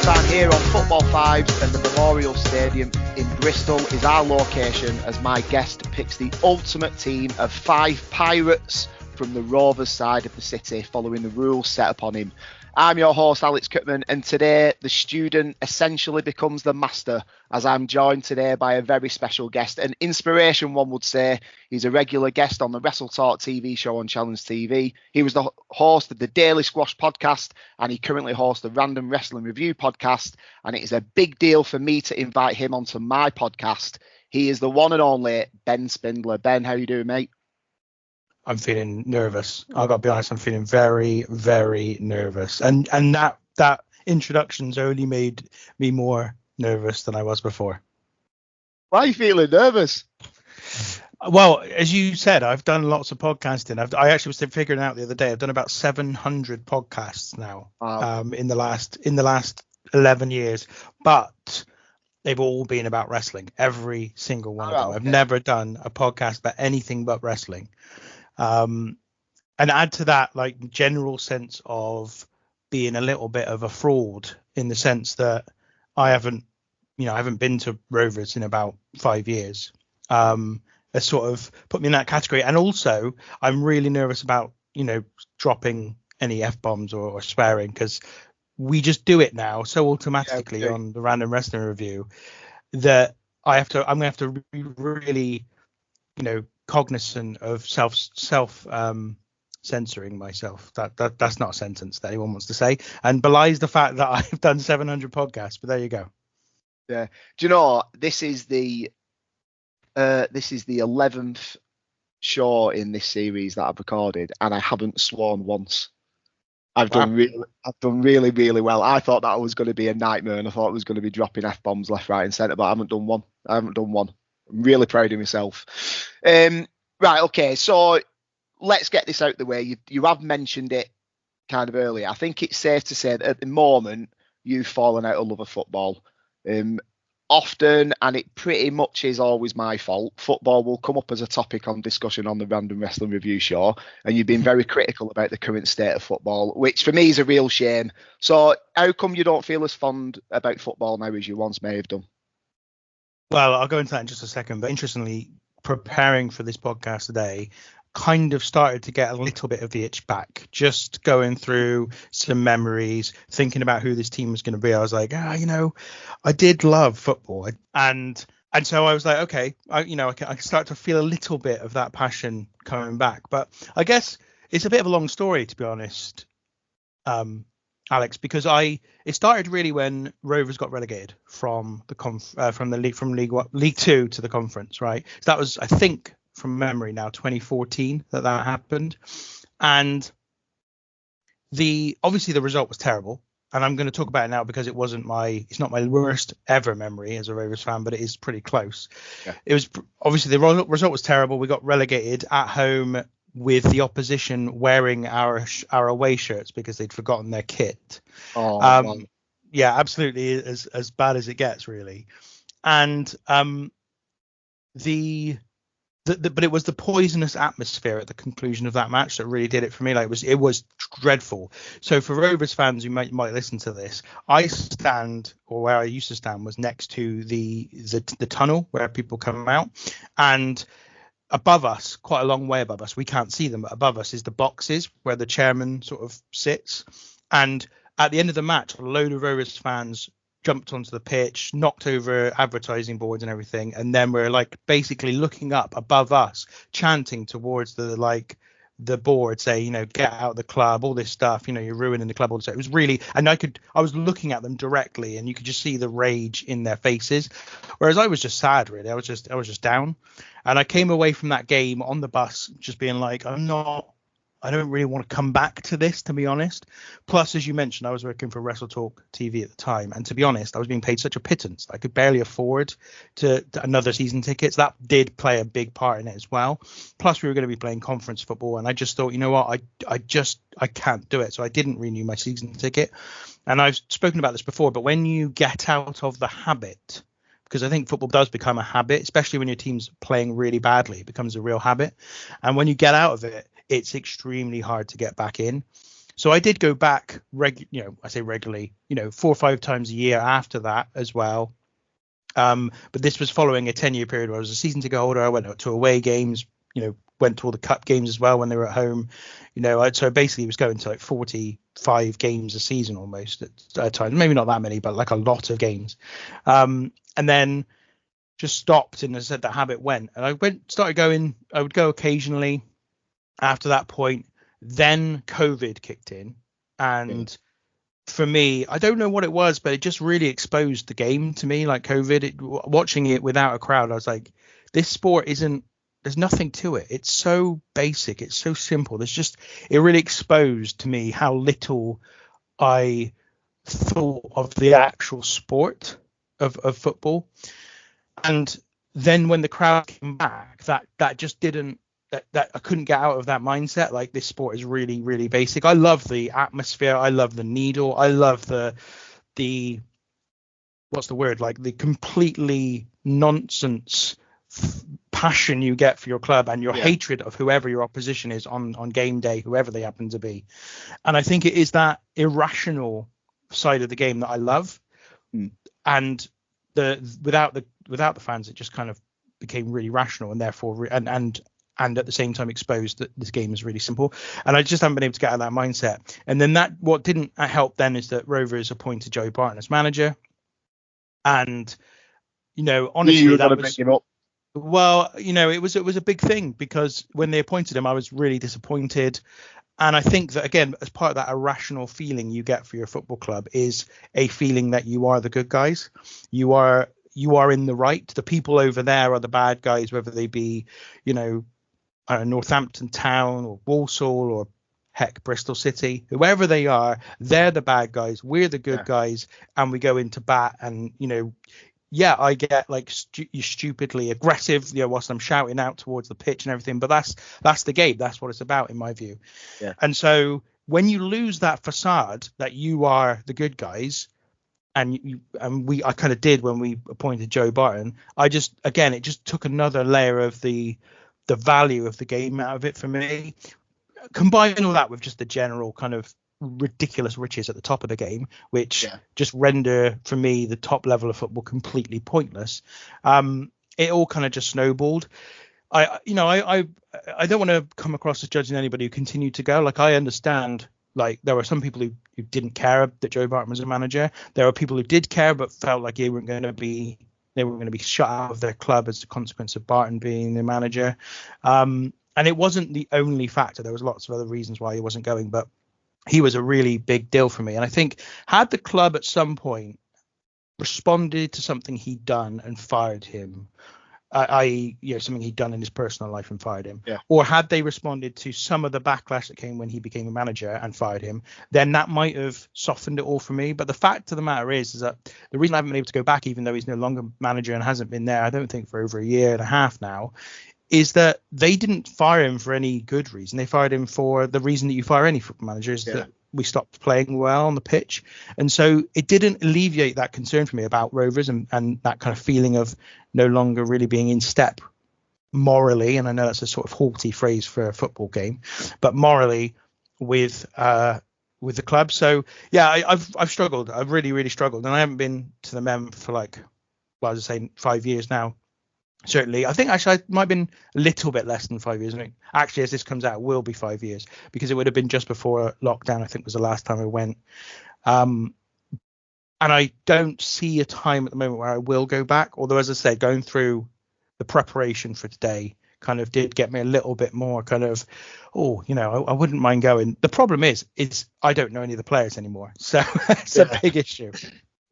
time here on Football Fives, and the Memorial Stadium in Bristol is our location as my guest picks the ultimate team of 5 Pirates from the Rovers side of the city following the rules set upon him. I'm your host, Alex Cutman, and today the student essentially becomes the master as I'm joined today by a very special guest, an inspiration one would say. He's a regular guest on the Wrestle Talk TV show on Challenge TV. He was the host of the Daily Squash podcast, and he currently hosts the Random Wrestling Review podcast, and it is a big deal for me to invite him onto my podcast. He is the one and only Ben Spindler. Ben, how you doing, mate? I'm feeling nervous. I've got to be honest, I'm feeling very, very nervous. And that introduction's only made me more nervous than I was before. Why are you feeling nervous? Well, as you said, I've done lots of podcasting. I actually was figuring out the other day, I've done about 700 podcasts now. Wow. In the last 11 years. But they've all been about wrestling. Every single one of them. Okay. I've never done a podcast about anything but wrestling. And add to that, like, general sense of being a little bit of a fraud in the sense that I haven't been to Rovers in about 5 years. That sort of put me in that category. And also, I'm really nervous about, dropping any F-bombs or swearing, because we just do it now so automatically on the Random Wrestling Review that I'm going to have to be really, cognizant of self censoring myself. That's not a sentence that anyone wants to say, and belies the fact that I've done 700 podcasts. But there you go. Yeah. Do you know, this is the 11th show in this series that I've recorded, and I haven't sworn once. I've done really, really well. I thought that was going to be a nightmare, and I thought it was going to be dropping F-bombs left, right, and centre, but I haven't done one. I'm really proud of myself. Right, okay, so let's get this out the way. You have mentioned it kind of earlier. I think it's safe to say that at the moment you've fallen out of love of football. Often, and it pretty much is always my fault, football will come up as a topic on discussion on the Random Wrestling Review show, and you've been very critical about the current state of football, which for me is a real shame. So how come you don't feel as fond about football now as you once may have done? Well, I'll go into that in just a second, but interestingly, preparing for this podcast today kind of started to get a little bit of the itch back, just going through some memories, thinking about who this team was going to be. I was like, I did love football. And so I was like, okay, I can start to feel a little bit of that passion coming back. But I guess it's a bit of a long story, to be honest, Alex, because it started really when Rovers got relegated from League Two to the conference, right? So that was, I think, from memory now, 2014 that happened. And obviously the result was terrible. And I'm going to talk about it now because it's not my worst ever memory as a Rovers fan, but it is pretty close. Yeah. It was obviously the result was terrible. We got relegated at home with the opposition wearing our away shirts because they'd forgotten their kit. Yeah, absolutely as bad as it gets, really. And but it was the poisonous atmosphere at the conclusion of that match that really did it for me. Like it was dreadful. So for Rovers fans who might listen to this, where I used to stand was next to the tunnel where people come out, and above us, quite a long way above us, we can't see them, but above us is the boxes where the chairman sort of sits. And at the end of the match, a load of Rovers fans jumped onto the pitch, knocked over advertising boards and everything, and then we're like basically looking up above us, chanting towards the board, say, get out of the club, all this stuff, you're ruining the club, all this stuff. It was really, and I was looking at them directly, and you could just see the rage in their faces, whereas I was just sad, really. I was just down, and I came away from that game on the bus just being like, I don't really want to come back to this, to be honest. Plus, as you mentioned, I was working for Wrestle Talk TV at the time. And to be honest, I was being paid such a pittance. I could barely afford to another season tickets. That did play a big part in it as well. Plus, we were going to be playing conference football. And I just thought, I can't do it. So I didn't renew my season ticket. And I've spoken about this before, but when you get out of the habit, because I think football does become a habit, especially when your team's playing really badly, it becomes a real habit. And when you get out of it, it's extremely hard to get back in. So I did go back, I say regularly, 4 or 5 times a year after that as well. But this was following a 10-year period where I was a season ticket holder. I went out to away games, went to all the cup games as well when they were at home. So basically it was going to like 45 games a season almost at times. Maybe not that many, but like a lot of games. And then just stopped, and as I said, that habit went. And I started going. I would go occasionally after that point. Then COVID kicked in, and for me, I don't know what it was, but it just really exposed the game to me. Like COVID, watching it without a crowd, I was like, this sport there's nothing to it. It's so basic. It's so simple. It really exposed to me how little I thought of the actual sport of football. And then when the crowd came back, that just didn't, that I couldn't get out of that mindset. Like, this sport is really, really basic. I love the atmosphere. I love the needle. I love the what's the word? Like the completely nonsense passion you get for your club and your hatred of whoever your opposition is on game day, whoever they happen to be. And I think it is that irrational side of the game that I love. And without the fans, it just kind of became really rational, and therefore and at the same time exposed that this game is really simple. And I just haven't been able to get out of that mindset. And then what didn't help then is that Rovers appointed Joey Barton as manager. And, honestly, that was, well, it was a big thing, because when they appointed him, I was really disappointed. And I think that, again, as part of that irrational feeling you get for your football club is a feeling that you are the good guys. You are in the right. The people over there are the bad guys, whether they be, Northampton Town or Walsall or heck, Bristol City, whoever they are, they're the bad guys. We're the good guys, and we go into bat. And I get like stupidly aggressive, whilst I'm shouting out towards the pitch and everything. But that's the game. That's what it's about, in my view. Yeah. And so when you lose that facade that you are the good guys, I kind of did when we appointed Joe Barton. It just took another layer of the value of the game out of it for me. Combine all that with just the general kind of ridiculous riches at the top of the game, which just render for me the top level of football completely pointless. It all kind of just snowballed. I don't want to come across as judging anybody who continued to go. Like, I understand, like, there were some people who didn't care that Joe Barton was a manager. There were people who did care but felt like they were going to be shut out of their club as a consequence of Barton being the manager. And it wasn't the only factor. There was lots of other reasons why he wasn't going, but he was a really big deal for me. And I think, had the club at some point responded to something he'd done and fired him, something he'd done in his personal life and fired him, or had they responded to some of the backlash that came when he became a manager and fired him, then that might have softened it all for me. But the fact of the matter is that the reason I haven't been able to go back, even though he's no longer manager and hasn't been there, I don't think, for over a year and a half now, is that they didn't fire him for any good reason. They fired him for the reason that you fire any football manager, is that we stopped playing well on the pitch. And so it didn't alleviate that concern for me about Rovers and that kind of feeling of no longer really being in step morally. And I know that's a sort of haughty phrase for a football game, but morally with the club. So I've struggled. I've really, really struggled. And I haven't been to the Mem for as I say, 5 years now. Certainly, I think actually it might have been a little bit less than 5 years. I mean, actually, as this comes out, it will be 5 years, because it would have been just before lockdown, I think, was the last time I went. And I don't see a time at the moment where I will go back. Although, as I said, going through the preparation for today kind of did get me a little bit more kind of, I wouldn't mind going. The problem is I don't know any of the players anymore. So it's a big issue.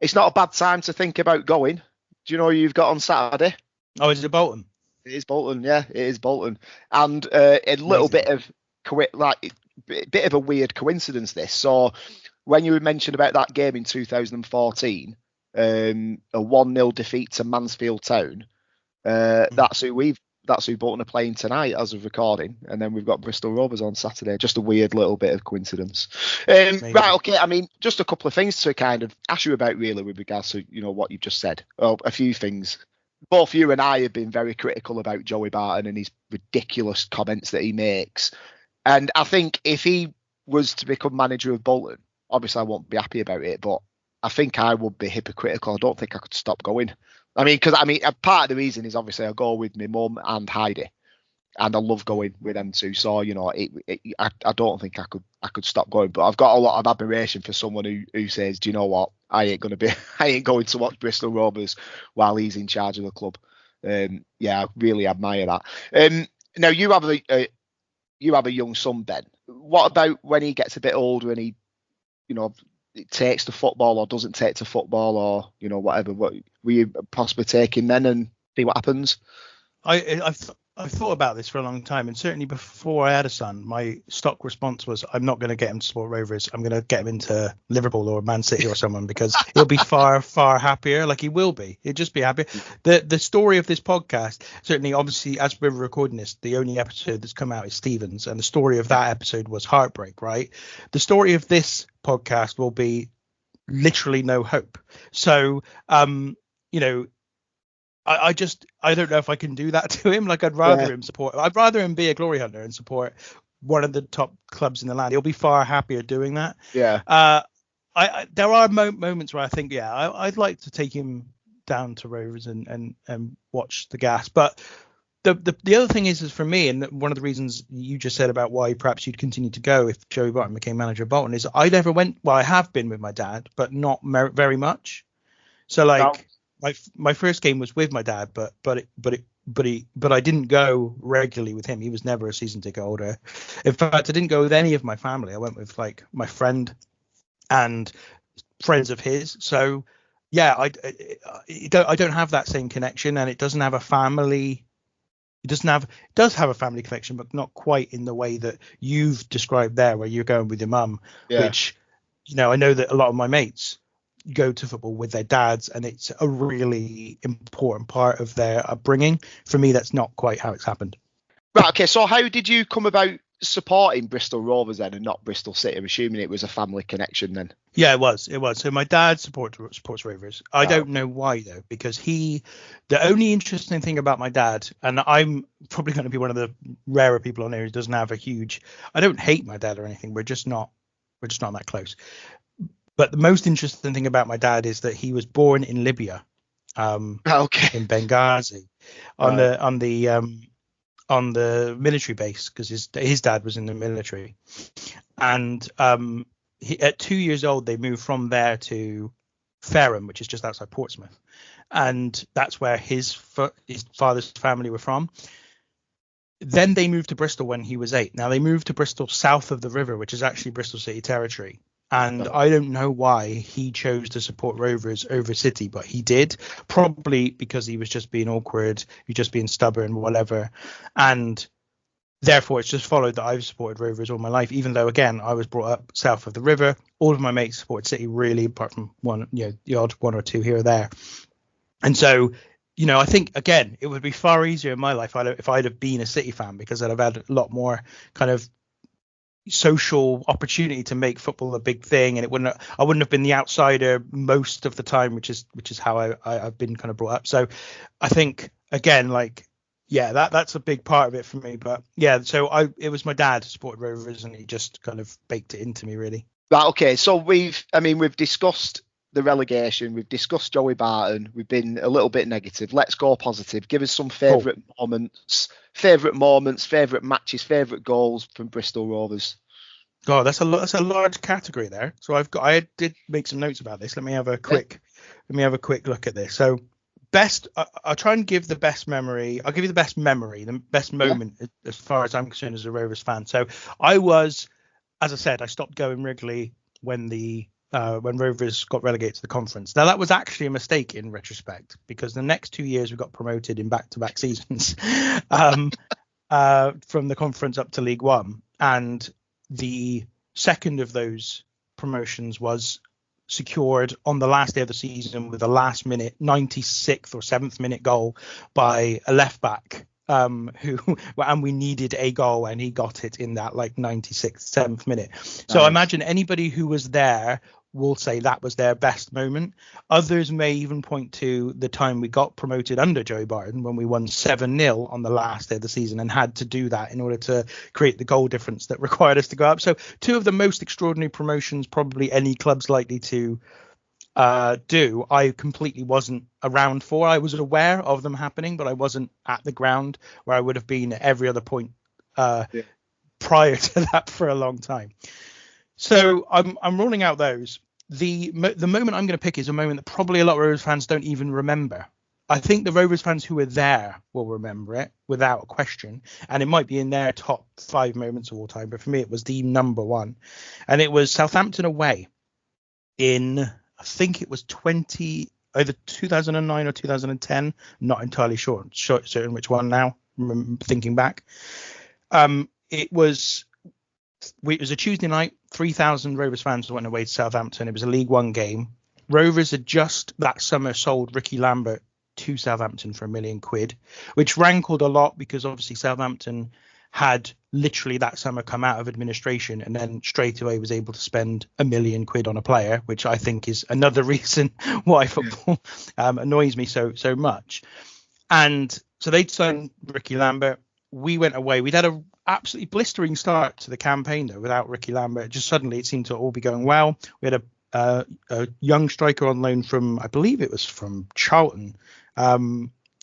It's not a bad time to think about going. Do you know who you've got on Saturday? Oh, is it Bolton? It is Bolton, yeah, it is Bolton. And a little bit of a weird coincidence, this. So when you mentioned about that game in 2014, a 1-0 defeat to Mansfield Town, that's who Bolton are playing tonight as of recording. And then we've got Bristol Rovers on Saturday. Just a weird little bit of coincidence. Right, okay, I mean, just a couple of things to kind of ask you about, really, with regards to, what you've just said. Well, a few things. Both you and I have been very critical about Joey Barton and his ridiculous comments that he makes. And I think if he was to become manager of Bolton, obviously I won't be happy about it, but I think I would be hypocritical. I don't think I could stop going. Because part of the reason is obviously I go with my mum and Heidi, and I love going with them too. So I don't think I could stop going. But I've got a lot of admiration for someone who says, do you know what? I ain't going to watch Bristol Rovers while he's in charge of the club. I really admire that. Now you have a young son, Ben. What about when he gets a bit older and he, takes to football or doesn't take to football or whatever? What will you possibly take him then and see what happens? I've thought about this for a long time, and certainly before I had a son, my stock response was, I'm not going to get him to support Rovers. I'm going to get him into Liverpool or Man City or someone, because he'll be far, far happier. Like, he will be. He'll just be happier. The story of this podcast, certainly, obviously, as we're recording this, the only episode that's come out is Stevens, and the story of that episode was heartbreak, right? The story of this podcast will be literally no hope. So, I don't know if I can do that to him. Like, I'd rather him be a glory hunter and support one of the top clubs in the land. He'll be far happier doing that. Yeah. There are moments where I think, I'd like to take him down to Rovers and watch the gas. But the other thing is for me, and one of the reasons you just said about why perhaps you'd continue to go if Joey Barton became manager of Bolton, is I never went. Well, I have been with my dad, but not very much. So my first game was with my dad, but I didn't go regularly with him. He was never a season ticket holder. In fact, I didn't go with any of my family. I went with like my friend and friends of his. So I don't have that same connection, and it doesn't have a family. It does have a family connection, but not quite in the way that you've described there, where you're going with your mum, which, I know that a lot of my mates go to football with their dads, and it's a really important part of their upbringing. For me, that's not quite how it's happened. Right. Okay. So how did you come about supporting Bristol Rovers then and not Bristol City? I'm assuming it was a family connection then. Yeah, it was. So my dad supports Rovers. I don't know why though, because the only interesting thing about my dad, and I'm probably going to be one of the rarer people on here who doesn't have I don't hate my dad or anything. We're just not that close. But the most interesting thing about my dad is that he was born in Libya, in Benghazi, on the military base, because his dad was in the military, and at 2 years old they moved from there to Fareham, which is just outside Portsmouth, and that's where his father's family were from. Then they moved to Bristol when he was 8. Now they moved to Bristol south of the river, which is actually Bristol City territory. And I don't know why he chose to support Rovers over City, but he did, probably because he was just being awkward, he was just being stubborn, whatever. And therefore, it's just followed that I've supported Rovers all my life, even though, again, I was brought up south of the river. All of my mates supported City, really, apart from one, the odd one or two here or there. And so, I think, again, it would be far easier in my life if I'd have been a City fan, because I'd have had a lot more kind of social opportunity to make football a big thing, and I wouldn't have been the outsider most of the time, which is how I've been kind of brought up. So I think, again, that's a big part of it for me. But so it was my dad who supported Rovers, and he just kind of baked it into me, really. Right. Okay. So we've discussed the relegation, we've discussed Joey Barton, we've been a little bit negative. Let's go positive. Give us some favourite moments, favourite matches, favourite goals from Bristol Rovers. God, that's a large category there. So I did make some notes about this. Let me have a quick look at this. So I'll try and give the best memory. I'll give you the best memory, the best moment as far as I'm concerned as a Rovers fan. So I was, as I said, I stopped going regularly when Rovers got relegated to the conference. Now, that was actually a mistake in retrospect, because the next 2 years we got promoted in back-to-back seasons from the conference up to League One. And the second of those promotions was secured on the last day of the season with a last-minute 96th or 7th minute goal by a left-back and we needed a goal, and he got it in that 96th, 7th minute. So I imagine anybody who was there will say that was their best moment. Others may even point to the time we got promoted under Joe Barton when we won 7-0 on the last day of the season and had to do that in order to create the goal difference that required us to go up. So two of the most extraordinary promotions probably any club's likely to do, I completely wasn't around for. I was aware of them happening, but I wasn't at the ground where I would have been at every other point prior to that for a long time. So I'm rolling out those. The moment I'm going to pick is a moment that probably a lot of Rovers fans don't even remember. I think the Rovers fans who were there will remember it without a question, and it might be in their top 5 moments of all time. But for me, it was the number one, and it was Southampton away in, I think it was either 2009 or 2010. Not entirely certain which one now. Thinking back, it was a Tuesday night. 3,000 Rovers fans went away to Southampton. It was a League One game. Rovers had just that summer sold Ricky Lambert to Southampton for £1 million, which rankled a lot because obviously Southampton had literally that summer come out of administration and then straight away was able to spend £1 million on a player, which I think is another reason why football annoys me so much. And so they'd signed Ricky Lambert. We went away. We'd had a absolutely blistering start to the campaign though without Ricky Lambert. Just suddenly it seemed to all be going well. We had a young striker on loan from, I believe it was from Charlton.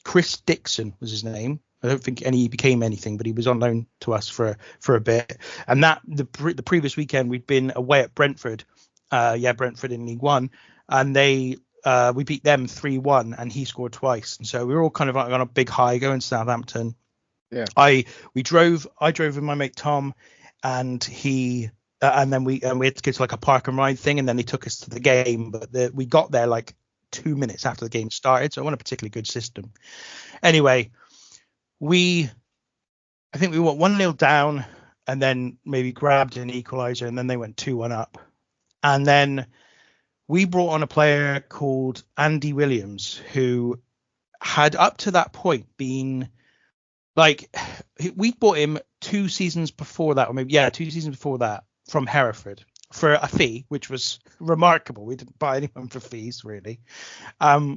Chris Dixon was his name. I don't think he became anything, but he was on loan to us for a bit. And that the previous weekend we'd been away at Brentford, Brentford in League One, and we beat them 3-1, and he scored twice. And so we were all kind of like on a big high going to Southampton. Yeah. I drove with my mate Tom, and he and then we had to go to like a park and ride thing, and then they took us to the game. But we got there like 2 minutes after the game started, so it wasn't a particularly good system. Anyway, I think we went 1-0 down, and then maybe grabbed an equaliser, and then they went 2-1 up, and then we brought on a player called Andy Williams, who had up to that point been. Like, we bought him 2 seasons before that, or maybe 2 seasons before that, from Hereford for a fee, which was remarkable. We didn't buy anyone for fees, really.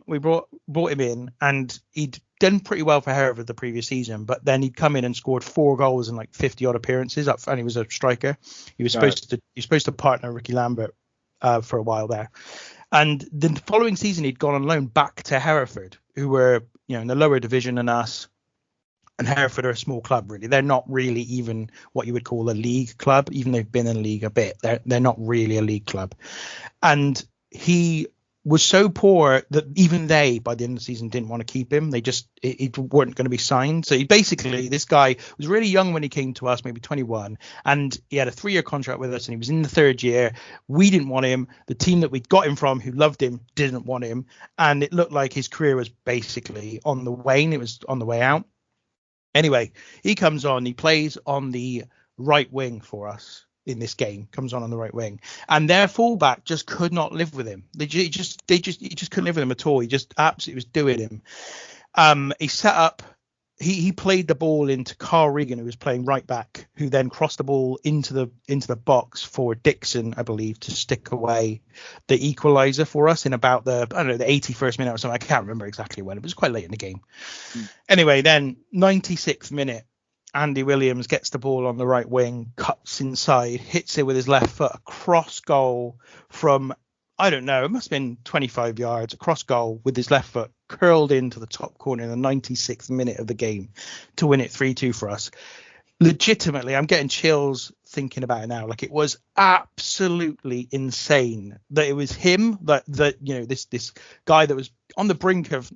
We brought him in, and he'd done pretty well for Hereford the previous season, but then he'd come in and scored 4 goals in like 50 odd appearances, and he was a striker. He was supposed to partner Ricky Lambert for a while there. And the following season, he'd gone on loan back to Hereford, who were in the lower division than us. And Hereford are a small club, really. They're not really even what you would call a league club, even though they've been in the league a bit. They're not really a league club. And he was so poor that even they, by the end of the season, didn't want to keep him. They just it weren't going to be signed. So this guy was really young when he came to us, maybe 21, and he had a 3-year contract with us, and he was in the 3rd year. We didn't want him. The team that we got him from, who loved him, didn't want him, and it looked like his career was basically on the wane. It was on the way out. Anyway, he comes on, he plays on the right wing for us in this game, comes on the right wing, and their fullback just could not live with him. He just couldn't live with him at all. He just absolutely was doing him. He set up, he played the ball into Carl Regan, who was playing right back, who then crossed the ball into the box for Dixon, I believe, to stick away the equaliser for us in about the 81st minute or something. I can't remember exactly when. It was quite late in the game. Anyway, then 96th minute, Andy Williams gets the ball on the right wing, cuts inside, hits it with his left foot, across goal from, I don't know, it must have been 25 yards, across goal with his left foot, curled into the top corner in the 96th minute of the game to win it 3-2 for us. Legitimately, I'm getting chills thinking about it now. Like, it was absolutely insane that it was him, that this guy that was on the brink of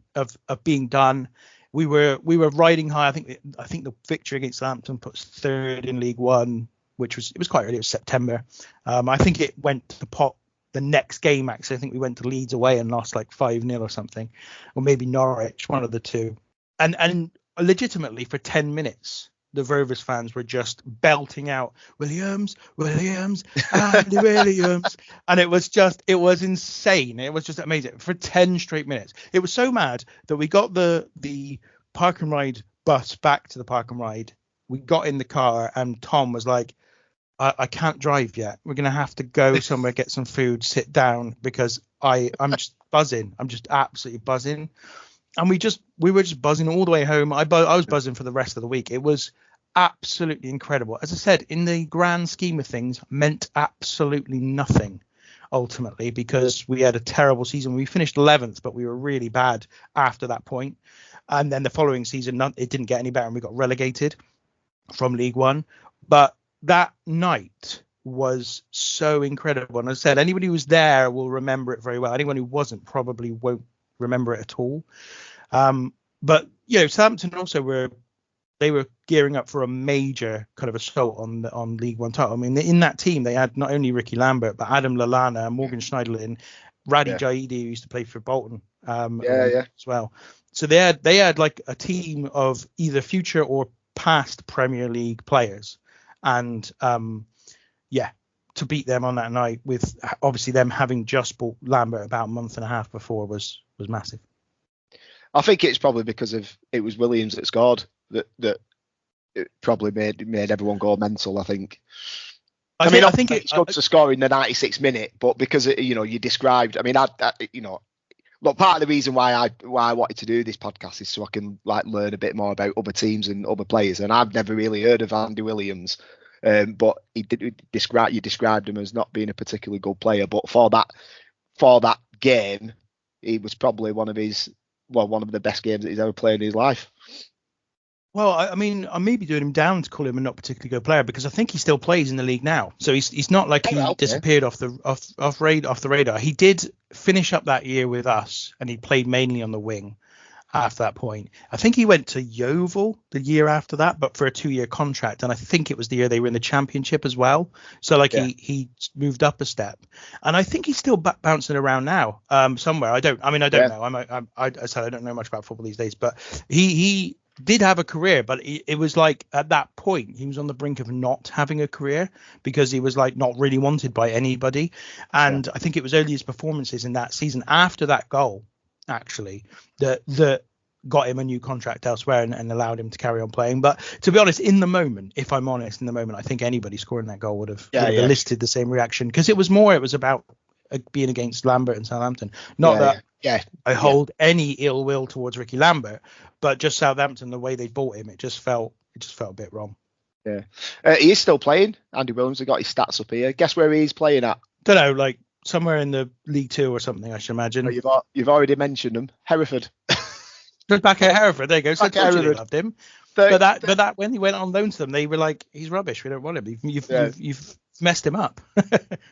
being done. We were riding high. I think the victory against Southampton puts 3rd in League One, it was quite early. It was September. I think it went to pot the next game. Actually, I think we went to Leeds away and lost like 5-0 or something, or maybe Norwich, one of the two. And legitimately for 10 minutes, the Rovers fans were just belting out Williams, Andy Williams. And it was insane. It was just amazing for 10 straight minutes. It was so mad that we got the park and ride bus back to the park and ride. We got in the car and Tom was like, I can't drive yet. We're going to have to go somewhere, get some food, sit down, because I'm just buzzing. I'm just absolutely buzzing. And we were just buzzing all the way home. I was buzzing for the rest of the week. It was absolutely incredible. As I said, in the grand scheme of things, meant absolutely nothing ultimately, because we had a terrible season. We finished 11th, but we were really bad after that point. And then the following season, it didn't get any better, and we got relegated from League One. But that night was so incredible. And as I said, anybody who was there will remember it very well. Anyone who wasn't probably won't remember it at all. But Southampton also were gearing up for a major kind of assault on League One title. I mean, in that team they had not only Ricky Lambert but Adam Lallana, Morgan Schneiderlin, Radi Jaidi, who used to play for Bolton as well. So they had like a team of either future or past Premier League players, and to beat them on that night, with obviously them having just bought Lambert about a month and a half before, was massive. I think it's probably because it was Williams that scored that it probably made everyone go mental. I think. I think it's good to score in the 96th minute, but because you described. I mean, look, part of the reason why I wanted to do this podcast is so I can learn a bit more about other teams and other players. And I've never really heard of Andy Williams, but you described him as not being a particularly good player. But for that game, he was probably one of the best games that he's ever played in his life. Well, I mean, I may be doing him down to call him a not particularly good player, because I think he still plays in the league now. So he's not like he disappeared off the radar. He did finish up that year with us, and he played mainly on the wing after that point. I think he went to Yeovil the year after that, but for a 2-year contract. And I think it was the year they were in the Championship as well. So he moved up a step, and I think he's still bouncing around now somewhere. I don't know. I said I don't know much about football these days, but he did have a career, but it was like at that point he was on the brink of not having a career, because he was like not really wanted by anybody. And I think it was only his performances in that season after that goal actually that got him a new contract elsewhere and allowed him to carry on playing. But to be honest, in the moment, if I'm honest, I think anybody scoring that goal would have elicited the same reaction, because it was about being against Lambert and Southampton. I hold any ill will towards Ricky Lambert, but just Southampton, the way they bought him, it just felt a bit wrong. Yeah, he is still playing. Andy Williams, have got his stats up here. Guess where he's playing at? Don't know, like somewhere in the League Two or something, I should imagine. Oh, you've already mentioned him. Hereford. Just back at Hereford. There you go. So they loved him. But that when he went on loan to them, they were like, he's rubbish. We don't want him. You've messed him up.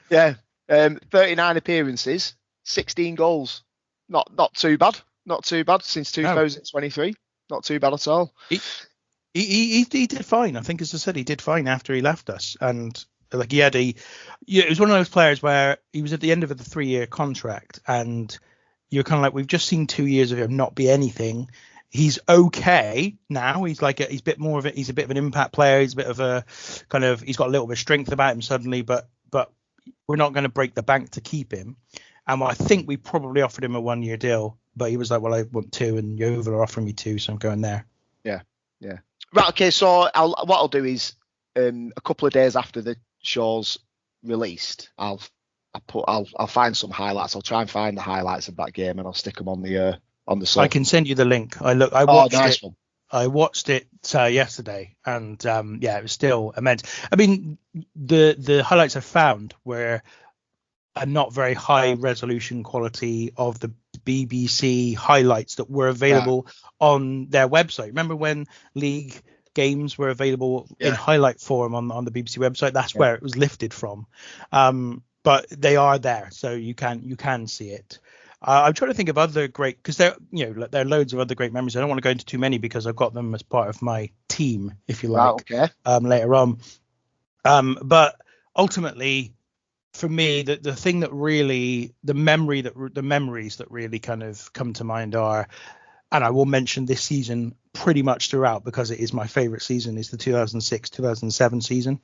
39 appearances, 16 goals. Not too bad. Not too bad since 2023. No. Not too bad at all. He did fine. I think, as I said, he did fine after he left us. And like it was one of those players where he was at the end of the 3-year contract, and you're kind of like, we've just seen 2 years of him not be anything. He's okay now. He's like he's a bit of an impact player. He's a bit of a he's got a little bit of strength about him suddenly, but we're not going to break the bank to keep him. And I think we probably offered him a 1-year deal, but he was like, well, I want 2, and Yeovil are offering me 2, so I'm going there. Yeah. Right, okay, so what I'll do is a couple of days after the show's released, I'll find some highlights. I'll try and find the highlights of that game, and I'll stick them on the site. I can send you the link. I watched it yesterday, and it was still immense. I mean, the highlights I found were a not very high resolution quality of the BBC highlights that were available on their website. Remember when league games were available in highlight form on the BBC website? That's where it was lifted from. But they are there, so you can see it. I'm trying to think of other great, because there are loads of other great memories. I don't want to go into too many because I've got them as part of my team, if you like, later on. But ultimately, for me, the thing that really, the memories that really kind of come to mind are, and I will mention this season pretty much throughout because it is my favourite season, is the 2006-2007 season,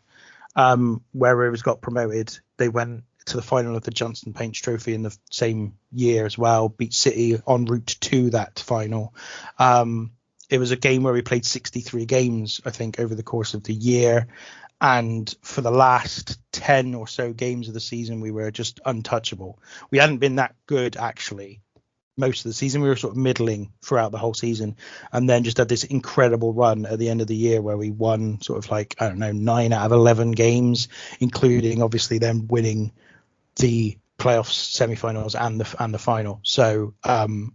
where Rovers got promoted. They went to the final of the Johnston Paints Trophy in the same year as well, beat City en route to that final. It was a game where we played 63 games, I think, over the course of the year. And for the last 10 or so games of the season, we were just untouchable. We hadn't been that good, actually, most of the season. We were sort of middling throughout the whole season, and then just had this incredible run at the end of the year where we won sort of like, I don't know, 9 out of 11 games, including obviously them winning the playoffs, semi-finals, and the final. So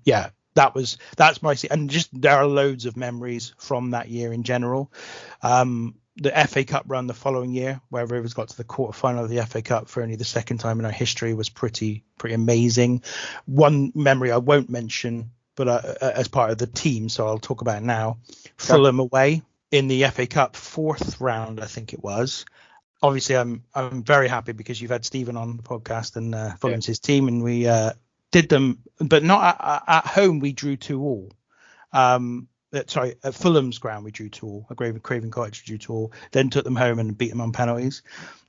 yeah, that's my, and just there are loads of memories from that year in general. The FA Cup run the following year, where Rovers got to the quarterfinal of the FA Cup for only the second time in our history, was pretty amazing. One memory I won't mention, but as part of the team, so I'll talk about it now. Fulham away in the FA Cup fourth round, I think it was. Obviously, I'm very happy because you've had Stephen on the podcast, and Fulham's his team, and we did them, but not at home. We drew 2-2. At Fulham's ground we drew 2-2. At Craven Cottage we drew 2-2. Then took them home and beat them on penalties.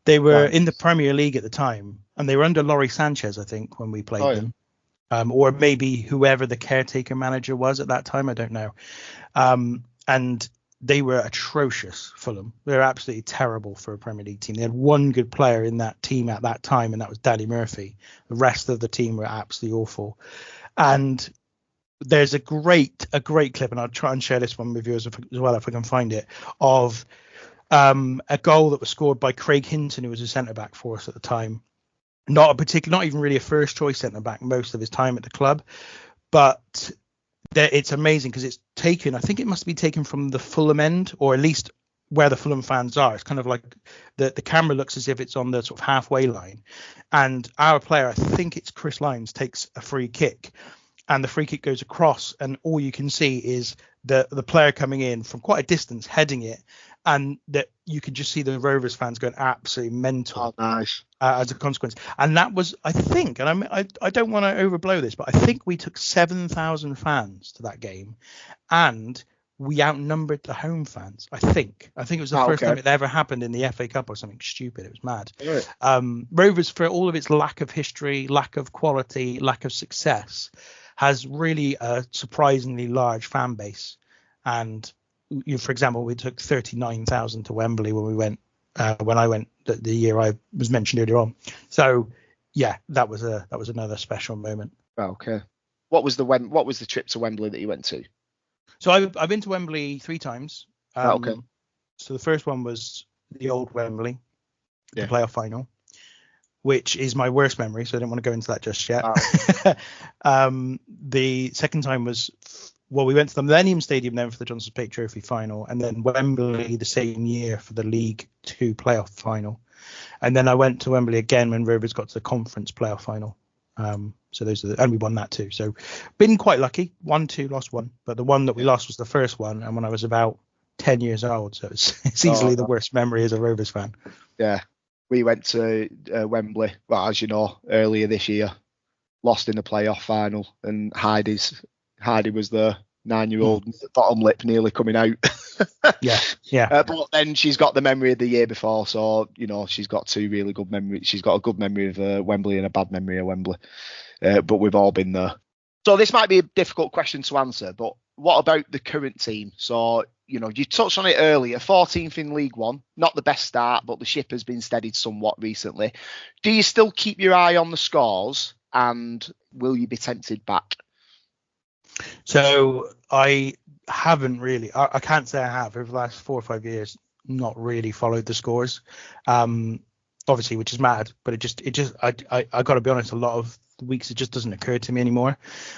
They were in the Premier League at the time, and they were under Laurie Sanchez, I think, when we played them. Or maybe whoever the caretaker manager was at that time, I don't know. And they were atrocious, Fulham. They were absolutely terrible for a Premier League team. They had one good player in that team at that time, and that was Danny Murphy. The rest of the team were absolutely awful. And there's a great clip, and I'll try and share this one with you as well if I can find it, of a goal that was scored by Craig Hinton, who was a centre back for us at the time. Not even really a first choice centre back most of his time at the club, but it's amazing because it's taken, I think it must be taken from the Fulham end, or at least where the Fulham fans are. It's kind of like the camera looks as if it's on the sort of halfway line, and our player, I think it's Chris Lyons, takes a free kick. And the free kick goes across, and all you can see is the player coming in from quite a distance, heading it, and that you can just see the Rovers fans going absolutely mental. Oh, nice. As a consequence. And that was, I think, and I don't want to overblow this, but I think we took 7,000 fans to that game, and we outnumbered the home fans. I think it was the first time it ever happened in the FA Cup or something stupid. It was mad. Right. Rovers, for all of its lack of history, lack of quality, lack of success, has really a surprisingly large fan base. And for example, we took 39,000 to Wembley when I went the year I was mentioned earlier on. So yeah, that was another special moment. Okay. What was the trip to Wembley that you went to? So I've been to Wembley 3 times. So the first one was the old Wembley, the playoff final, which is my worst memory, so I don't want to go into that just yet. The second time was, we went to the Millennium Stadium then for the Johnson Spate Trophy final, and then Wembley the same year for the League 2 playoff final. And then I went to Wembley again when Rovers got to the conference playoff final. So those are and we won that too. So been quite lucky. 1, 2, lost 1. But the one that we lost was the first one, and when I was about 10 years old. So it's easily the worst memory as a Rovers fan. Yeah. We went to Wembley, well, as you know, earlier this year, lost in the playoff final, and Heidi was the 9-year-old bottom lip nearly coming out. Yeah. But then she's got the memory of the year before, so she's got 2 really good memories. She's got a good memory of Wembley and a bad memory of Wembley. But we've all been there. So this might be a difficult question to answer, but what about the current team? So you touched on it earlier, 14th in League One, not the best start, but the ship has been steadied somewhat recently. Do you still keep your eye on the scores, and will you be tempted back? So I haven't really, I can't say I have over the last 4 or 5 years, not really followed the scores, obviously, which is mad, but it just, I got to be honest, a lot of the weeks it just doesn't occur to me anymore.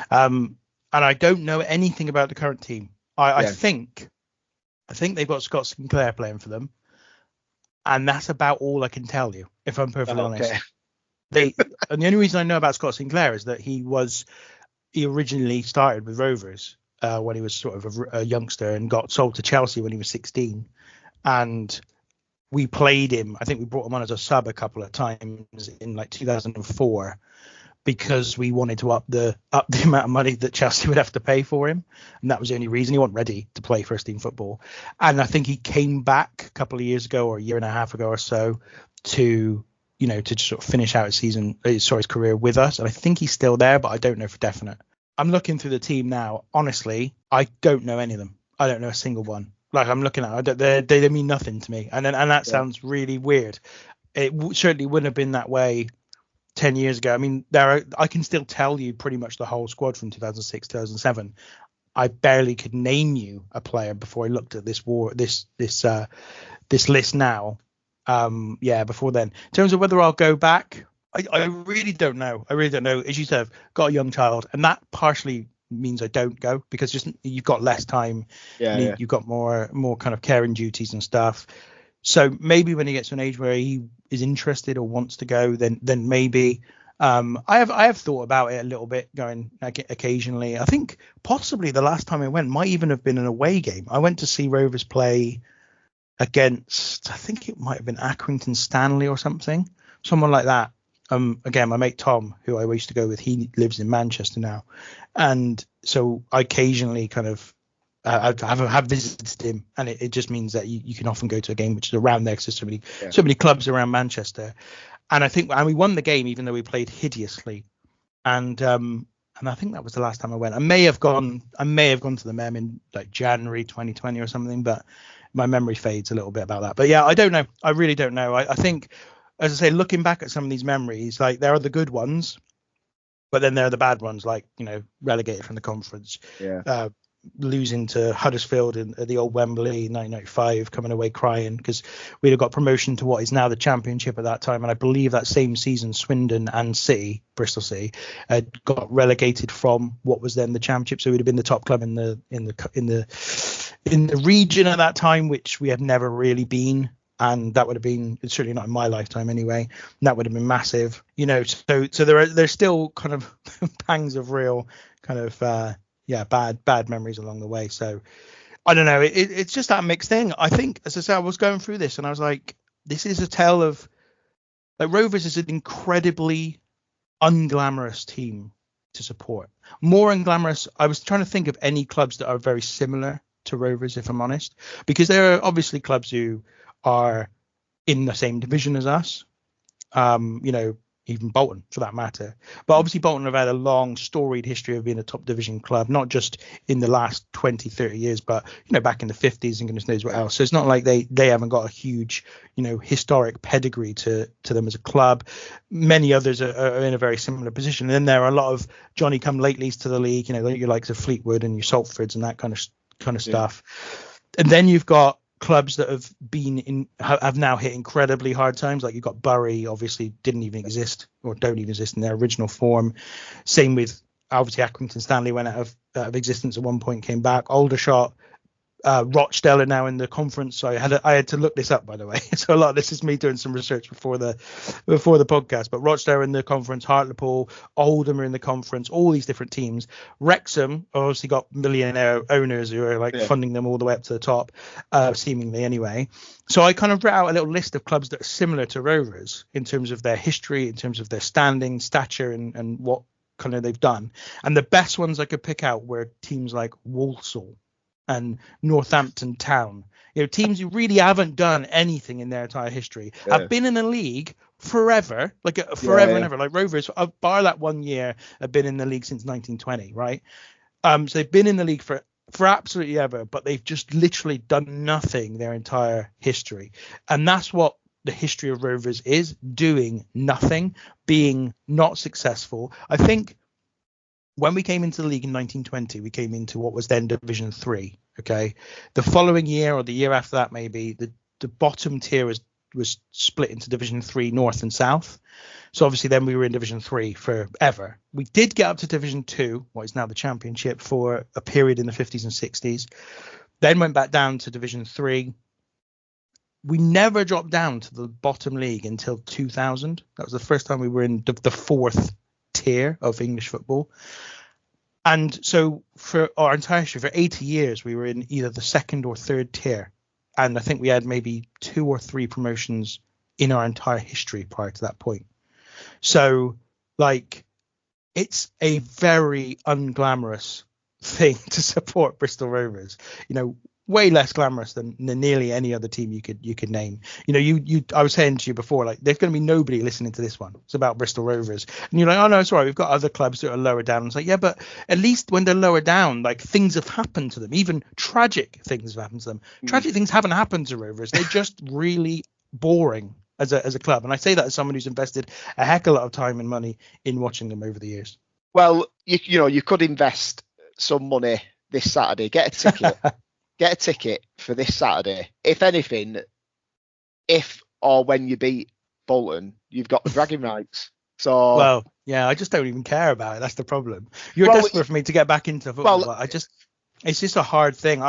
And I don't know anything about the current team. I think they've got Scott Sinclair playing for them, and that's about all I can tell you, if I'm perfectly honest. And the only reason I know about Scott Sinclair is that he originally started with Rovers when he was sort of a youngster and got sold to Chelsea when he was 16, and we played him. I think we brought him on as a sub a couple of times in like 2004. Because we wanted to up the amount of money that Chelsea would have to pay for him, and that was the only reason. He wasn't ready to play first team football, and I think he came back a couple of years ago, or a year and a half ago or so, to just sort of finish out his career with us. And I think he's still there, but I don't know for definite. I'm looking through the team now. Honestly, I don't know any of them. I don't know a single one. Like I'm looking at it, they mean nothing to me, and that Yeah. sounds really weird. It certainly wouldn't have been that way 10 years ago. I mean, I can still tell you pretty much the whole squad from 2006, 2007. I barely could name you a player before I looked at this list now. Before then. In terms of whether I'll go back, I really don't know. I really don't know. As you said, I've got a young child, and that partially means I don't go because just you've got less time. Yeah. You've got more kind of caring duties and stuff. So maybe when he gets to an age where he is interested or wants to go, then maybe. I have thought about it a little bit, going occasionally. I think possibly the last time I went might even have been an away game. I went to see Rovers play against, I think it might have been Accrington Stanley or someone like that. Again, my mate Tom, who I used to go with, he lives in Manchester now, and so I occasionally kind of have visited him, and it just means that you can often go to a game which is around there because there's so many clubs around Manchester. And we won the game even though we played hideously, and I think that was the last time I went. I may have gone to the Mem in like January 2020 or something, but my memory fades a little bit about that. But yeah, I don't know. I really don't know. I think, as I say, looking back at some of these memories, like there are the good ones, but then there are the bad ones, like, relegated from the conference, losing to Huddersfield at the old Wembley in 1995, coming away crying because we'd have got promotion to what is now the Championship at that time. And I believe that same season, Swindon and Bristol City, got relegated from what was then the Championship. So we'd have been the top club in the region at that time, which we had never really been. And that would have been, certainly not in my lifetime anyway, and that would have been massive, so there's still kind of pangs of real kind of bad memories along the way. So I don't know, it's just that mixed thing. I think, as I say, I was going through this and I was like, this is a tale of, like, Rovers is an incredibly unglamorous team to support. More unglamorous. I was trying to think of any clubs that are very similar to Rovers, if I'm honest, because there are obviously clubs who are in the same division as us, even Bolton for that matter. But obviously Bolton have had a long storied history of being a top division club, not just in the last 20, 30 years, but, back in the 50s and goodness knows what else. So it's not like they haven't got a huge, historic pedigree to them as a club. Many others are in a very similar position. And then there are a lot of Johnny come latelys to the league, your likes of Fleetwood and your Saltfords and that kind of stuff. And then you've got clubs that have now hit incredibly hard times. Like you've got Bury, obviously didn't even exist or don't even exist in their original form. Same with, obviously, Accrington Stanley went out of existence at one point, came back. Aldershot, Rochdale are now in the conference. So I had to look this up, by the way. So a lot of this is me doing some research before the podcast. But Rochdale are in the conference, Hartlepool, Oldham are in the conference, all these different teams. Wrexham obviously got millionaire owners who are funding them all the way up to the top, seemingly anyway. So I kind of wrote out a little list of clubs that are similar to Rovers in terms of their history, in terms of their standing, stature, and what kind of they've done. And the best ones I could pick out were teams like Walsall and Northampton Town, teams who really haven't done anything in their entire history, have been in the league forever, and ever. Like Rovers, bar that 1 year, have been in the league since 1920, right? So they've been in the league for absolutely ever, but they've just literally done nothing their entire history. And that's what the history of Rovers is, doing nothing, being not successful. I think when we came into the league in 1920, we came into what was then Division 3. Okay, the following year or the year after that, maybe the bottom tier was split into Division 3 North and South. So obviously then we were in Division 3 forever. We did get up to Division 2, what is now the Championship, for a period in the 50s and 60s. Then went back down to Division 3. We never dropped down to the bottom league until 2000. That was the first time we were in the fourth tier of English football. And so for our entire history, for 80 years, we were in either the second or third tier. And I think we had maybe 2 or 3 promotions in our entire history prior to that point. So, it's a very unglamorous thing to support Bristol Rovers. way less glamorous than nearly any other team you could name. You know, I was saying to you before, like, there's going to be nobody listening to this one. It's about Bristol Rovers, and you're like, oh no, it's all right. We've got other clubs that are lower down. It's like, yeah, but at least when they're lower down, like, things have happened to them. Even tragic things have happened to them. Tragic things haven't happened to Rovers. They're just really boring as a club, and I say that as someone who's invested a heck of a lot of time and money in watching them over the years. Well, you could invest some money this Saturday, get a ticket for this Saturday. If anything, if or when you beat Bolton, you've got the bragging rights. So, well, yeah, I just don't even care about it. That's the problem. You're desperate for me to get back into football, but it's just a hard thing.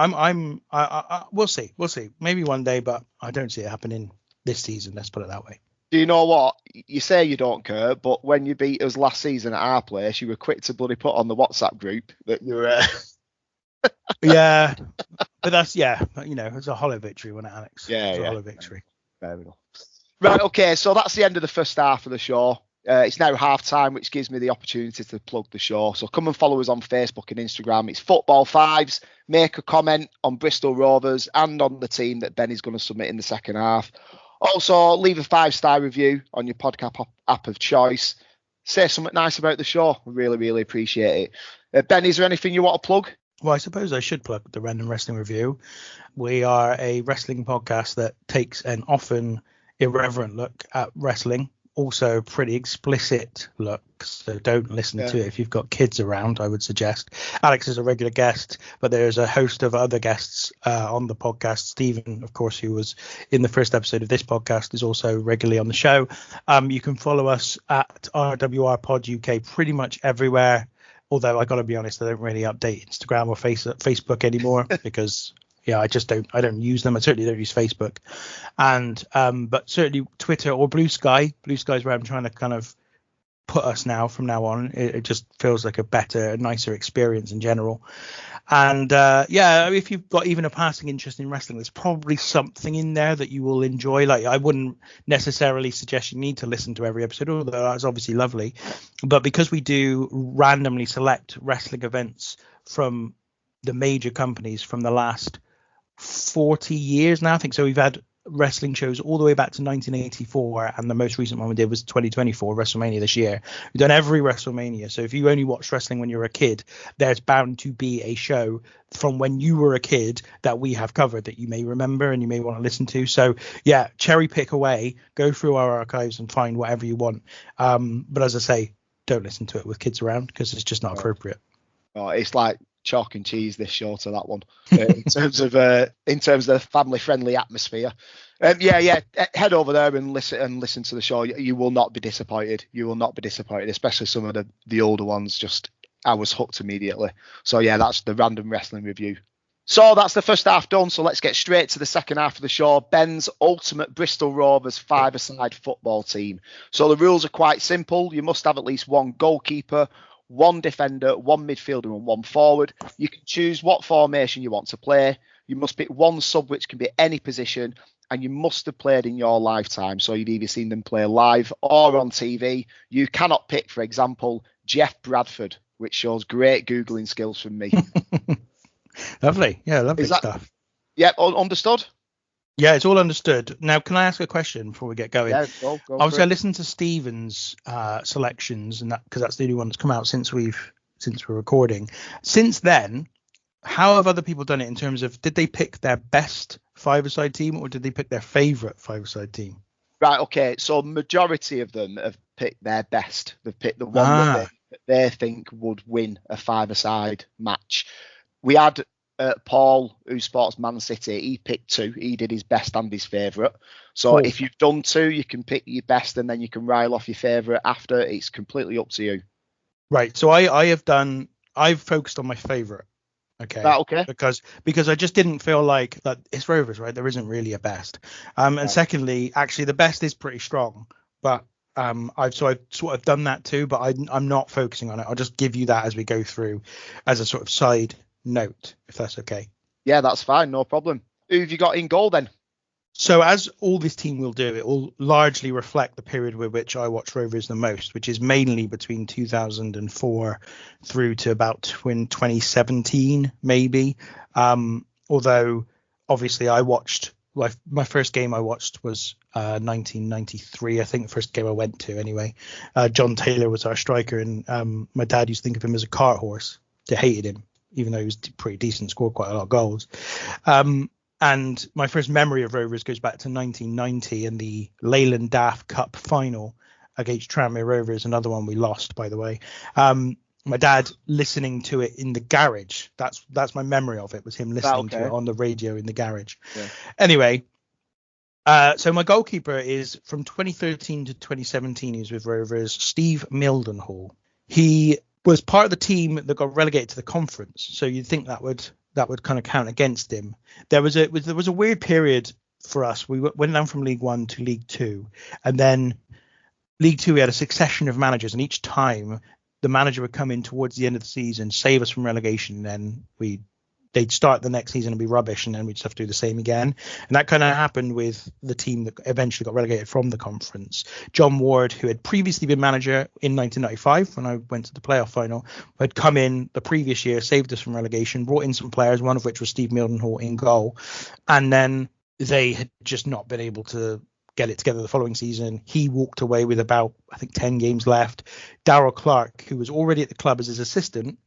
We'll see. Maybe one day, but I don't see it happening this season. Let's put it that way. Do you know what? You say you don't care, but when you beat us last season at our place, you were quick to bloody put on the WhatsApp group that you were. Yeah, but that's, it's a hollow victory, wasn't it, Alex? Yeah, a hollow victory. Fair enough. Right, okay, so that's the end of the first half of the show. It's now half time, which gives me the opportunity to plug the show. So come and follow us on Facebook and Instagram. It's Football Fives. Make a comment on Bristol Rovers and on the team that Ben is going to submit in the second half. Also, leave a 5-star review on your podcast app of choice. Say something nice about the show. We really, really appreciate it. Ben, is there anything you want to plug? Well, I suppose I should plug the Random Wrestling Review. We are a wrestling podcast that takes an often irreverent look at wrestling. Also pretty explicit look, so don't listen to it if you've got kids around, I would suggest. Alex is a regular guest, but there's a host of other guests on the podcast. Stephen, of course, who was in the first episode of this podcast, is also regularly on the show. You can follow us at RWR Pod UK pretty much everywhere, although I got to be honest, I don't really update Instagram or Facebook anymore because I don't use them. I certainly don't use Facebook, and but certainly Twitter or Blue Sky. Blue Sky is where I'm trying to kind of put us now from now on. It just feels like a nicer experience in general. And if you've got even a passing interest in wrestling, there's probably something in there that you will enjoy. Like, I wouldn't necessarily suggest you need to listen to every episode, although that's obviously lovely. But because we do randomly select wrestling events from the major companies from the last 40 years now, I think so. We've had wrestling shows all the way back to 1984, and the most recent one we did was 2024, WrestleMania this year. We've done every WrestleMania. So if you only watched wrestling when you were a kid, there's bound to be a show from when you were a kid that we have covered that you may remember and you may want to listen to. So yeah, cherry pick away, go through our archives and find whatever you want. But as I say, don't listen to it with kids around because it's just not appropriate. Oh, it's like chalk and cheese, this show, to that one in terms of the family friendly atmosphere. Head over there and listen to the show. You will not be disappointed. Especially some of the older ones. I was hooked immediately. So yeah, that's the Random Wrestling Review. So that's the first half done. So let's get straight to the second half of the show. Ben's ultimate Bristol Rovers five-a-side football team. So the rules are quite simple. You must have at least one goalkeeper, one defender, one midfielder and one forward. You can choose what formation you want to play. You must pick one sub, which can be any position, and you must have played in your lifetime. So you've either seen them play live or on TV. You cannot pick, for example, Jeff Bradford, which shows great Googling skills from me. Lovely. Yeah, lovely stuff. Yeah, understood? Yeah, it's all understood. Now, can I ask a question before we get going? Yeah, go Obviously, I listened to Stephen's selections, and that because that's the only one that's come out since we're recording. Since then, how have other people done it in terms of, did they pick their best five-a-side team or did they pick their favourite five-a-side team? Right, okay. So majority of them have picked their best. They've picked the one that they think would win a five-a-side match. We had Paul, who sports Man City. He picked two. He did his best and his favourite. So if you've done two, you can pick your best and then you can rile off your favourite after. It's completely up to you. Right. So I've focused on my favourite. Okay. Right, okay. Because I just didn't feel like that it's Rovers, right? There isn't really a best. And secondly, actually the best is pretty strong, but I've sort of done that too, but I'm not focusing on it. I'll just give you that as we go through as a sort of side note, if that's okay. Yeah, that's fine, no problem. Who have you got in goal then? So as all this team will do, it will largely reflect the period with which I watch Rovers the most, which is mainly between 2004 through to about 2017, maybe. Although obviously my first game I watched was 1993. I think the first game I went to anyway. John Taylor was our striker, and my dad used to think of him as a cart horse. They hated him, even though he was pretty decent, scored quite a lot of goals. And my first memory of Rovers goes back to 1990 in the Leyland Daft Cup final against Tranmere Rovers, another one we lost, by the way. My dad listening to it in the garage. That's my memory of it, was him listening to it on the radio in the garage. Yeah. Anyway, so my goalkeeper is from 2013 to 2017. He was with Rovers, Steve Mildenhall. He was part of the team that got relegated to the conference. So you'd think that would kind of count against him. There was a weird period for us. We went down from League One to League Two, and then League Two we had a succession of managers, and each time the manager would come in towards the end of the season, save us from relegation, and then they'd start the next season and be rubbish, and then we'd just have to do the same again. And that kind of happened with the team that eventually got relegated from the conference. John Ward, who had previously been manager in 1995 when I went to the playoff final, had come in the previous year, saved us from relegation, brought in some players, one of which was Steve Mildenhall in goal. And then they had just not been able to get it together the following season. He walked away with about, I think, 10 games left. Darrell Clark, who was already at the club as his assistant,